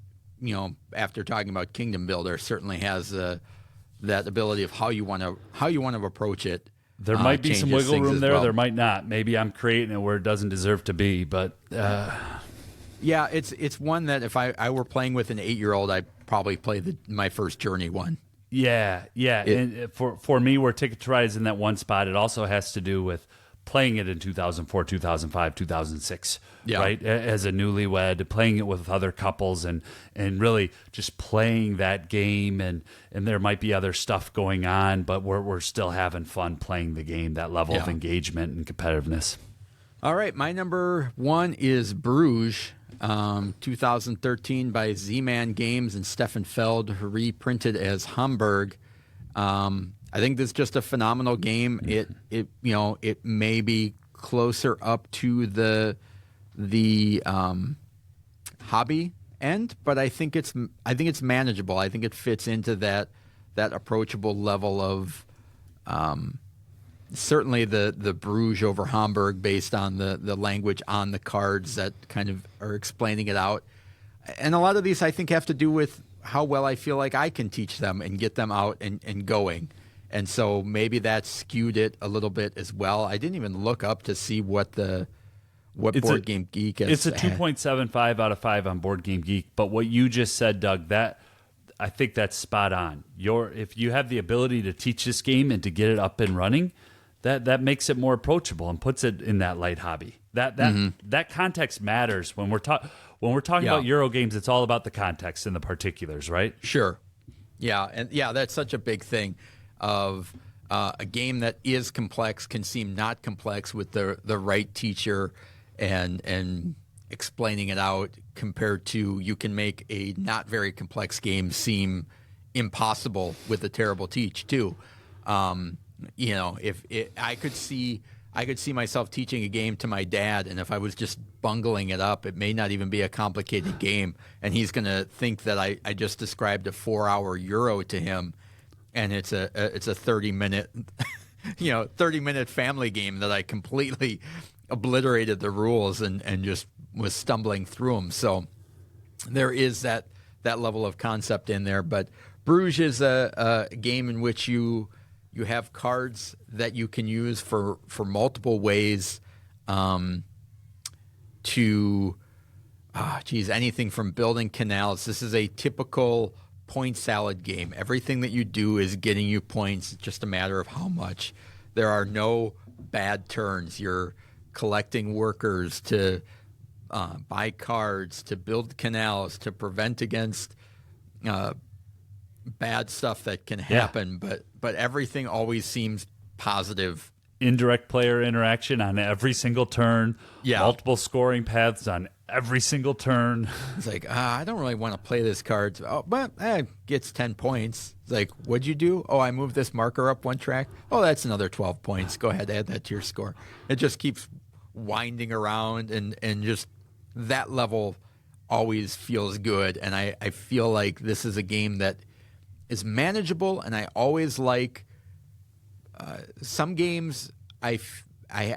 Speaker 1: after talking about Kingdom Builder, certainly has that ability of how you want to approach it.
Speaker 2: There might be some wiggle room there. Well. There might not. Maybe I'm creating it where it doesn't deserve to be, but
Speaker 1: yeah, it's one that if I were playing with an 8-year-old, I'd probably play my first Journey one.
Speaker 2: Yeah. And for me, where Ticket to Ride is in that one spot, it also has to do with playing it in 2004, 2005, 2006, right? As a newlywed, playing it with other couples and really just playing that game. And there might be other stuff going on, but we're still having fun playing the game, that level of engagement and competitiveness.
Speaker 1: All right. My number one is Bruges, 2013 by Z-Man Games and Stefan Feld, reprinted as Hamburg. I think this is just a phenomenal game. It may be closer up to the hobby end, but I think it's manageable. I think it fits into that approachable level of certainly the Bruges over Hamburg, based on the language on the cards that kind of are explaining it out. And a lot of these I think have to do with how well I feel like I can teach them and get them out and going. And so maybe that skewed it a little bit as well. I didn't even look up to see what Board Game Geek has.
Speaker 2: It's a 2.75 out of 5 on Board Game Geek. But what you just said, Doug, I think that's spot on. If you have the ability to teach this game and to get it up and running, that makes it more approachable and puts it in that light hobby. That context matters when we're talking about Euro games. It's all about the context and the particulars, right?
Speaker 1: Sure. Yeah, and that's such a big thing. Of a game that is complex can seem not complex with the right teacher and explaining it out, compared to you can make a not very complex game seem impossible with a terrible teach too. I could see myself teaching a game to my dad, and if I was just bungling it up, it may not even be a complicated game, and he's going to think that I just described a 4-hour Euro to him. And it's a 30-minute, 30-minute family game that I completely obliterated the rules and just was stumbling through them. So there is that level of concept in there. But Bruges is a game in which you have cards that you can use for multiple ways to anything from building canals. This is a typical point salad game. Everything that you do is getting you points. It's just a matter of how much. There are no bad turns. You're collecting workers to buy cards, to build canals, to prevent against bad stuff that can happen. But everything always seems positive.
Speaker 2: Indirect player interaction on every single turn. Yeah. Multiple scoring paths on every single turn.
Speaker 1: It's like, I don't really want to play this card. Oh, but it gets 10 points. It's like, what'd you do? Oh, I moved this marker up one track. Oh, that's another 12 points. Go ahead, add that to your score. It just keeps winding around, and just that level always feels good. And I feel like this is a game that is manageable, and I always like some games I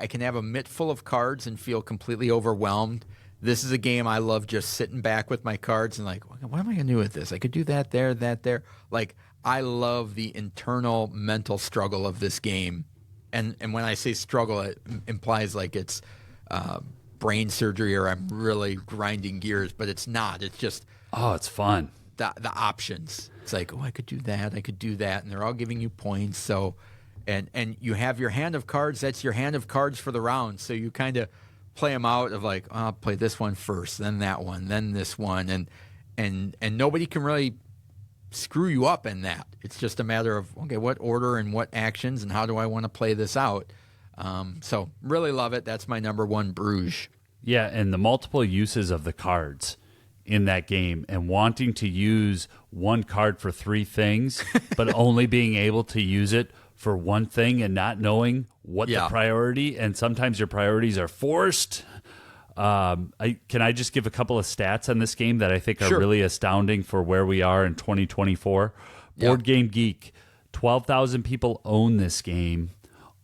Speaker 1: can have a mitt full of cards and feel completely overwhelmed. This is a game I love just sitting back with my cards and like, what am I going to do with this? I could do that there. Like, I love the internal mental struggle of this game. And when I say struggle, it implies like it's brain surgery or I'm really grinding gears, but it's not. It's just...
Speaker 2: Oh, it's fun.
Speaker 1: The options. It's like, I could do that, and they're all giving you points. So, and you have your hand of cards. That's your hand of cards for the round. So you kind of play them out of like, I'll play this one first, then that one, then this one, and nobody can really screw you up in that. It's just a matter of, okay, what order and what actions and how do I want to play this out? So really love it. That's my number one Bruges.
Speaker 2: Yeah, and the multiple uses of the cards in that game and wanting to use one card for three things, but only being able to use it for one thing and not knowing what the priority, and sometimes your priorities are forced. Can I just give a couple of stats on this game that I think are really astounding for where we are in 2024? Board Game Geek, 12,000 people own this game.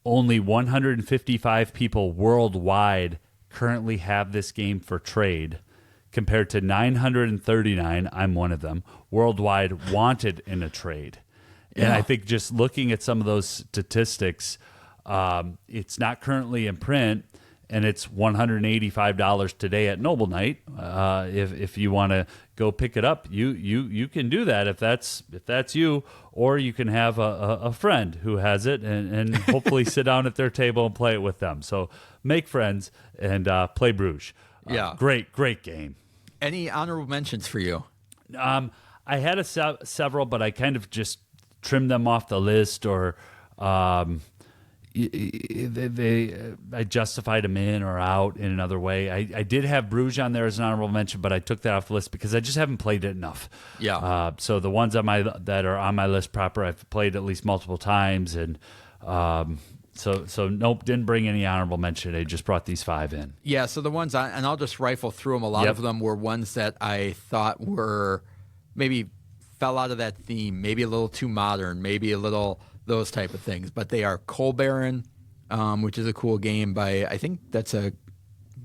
Speaker 2: Only 155 people worldwide currently have this game for trade, compared to 939, I'm one of them, worldwide wanted in a trade. And I think just looking at some of those statistics, it's not currently in print, and it's $185 today at Noble Night. If you want to go pick it up, you can do that if that's you, or you can have a friend who has it and hopefully sit down at their table and play it with them. So make friends and play Bruges. Great game.
Speaker 1: Any honorable mentions for you?
Speaker 2: I had several, but I kind of just trimmed them off the list, or I justified them in or out in another way. I did have Bruges on there as an honorable mention, but I took that off the list because I just haven't played it enough. So the ones that are on my list proper, I've played at least multiple times, and so nope, didn't bring any honorable mention. I just brought these 5 in.
Speaker 1: Yeah, so the ones, and I'll just rifle through them. A lot of them were ones that I thought were maybe fell out of that theme, maybe a little too modern, maybe a little those type of things. But they are Coal Baron, which is a cool game by, I think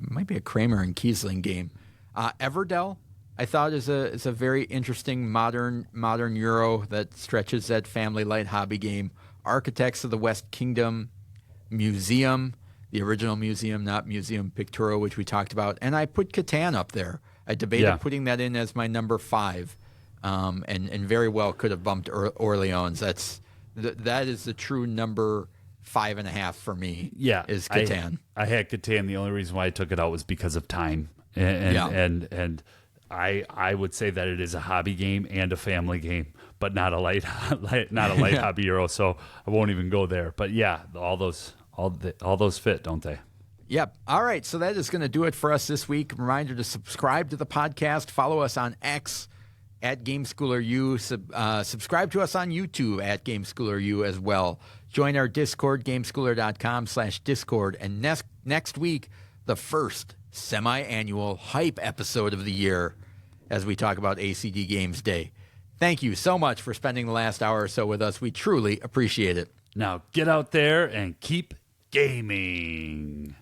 Speaker 1: might be a Kramer and Kiesling game. Everdell, I thought is a very interesting modern Euro that stretches that family light hobby game. Architects of the West Kingdom, Museum, the original Museum, not Museum Pictura, which we talked about. And I put Catan up there. I debated putting that in as my number 5, and very well could have bumped Orleans. That is the true number 5.5 for me.
Speaker 2: Yeah,
Speaker 1: is Catan.
Speaker 2: I had Catan. The only reason why I took it out was because of time, and I would say that it is a hobby game and a family game, but not a light hobby Euro. So I won't even go there. But yeah, all those fit, don't they?
Speaker 1: Yep. All right. So that is going to do it for us this week. Reminder to subscribe to the podcast. Follow us on X at GameSchoolerU. Subscribe to us on YouTube at GameSchoolerU as well. Join our Discord, GameSchooler.com/Discord. And next week, the first semi-annual hype episode of the year as we talk about ACD Games Day. Thank you so much for spending the last hour or so with us. We truly appreciate it.
Speaker 2: Now get out there and keep gaming.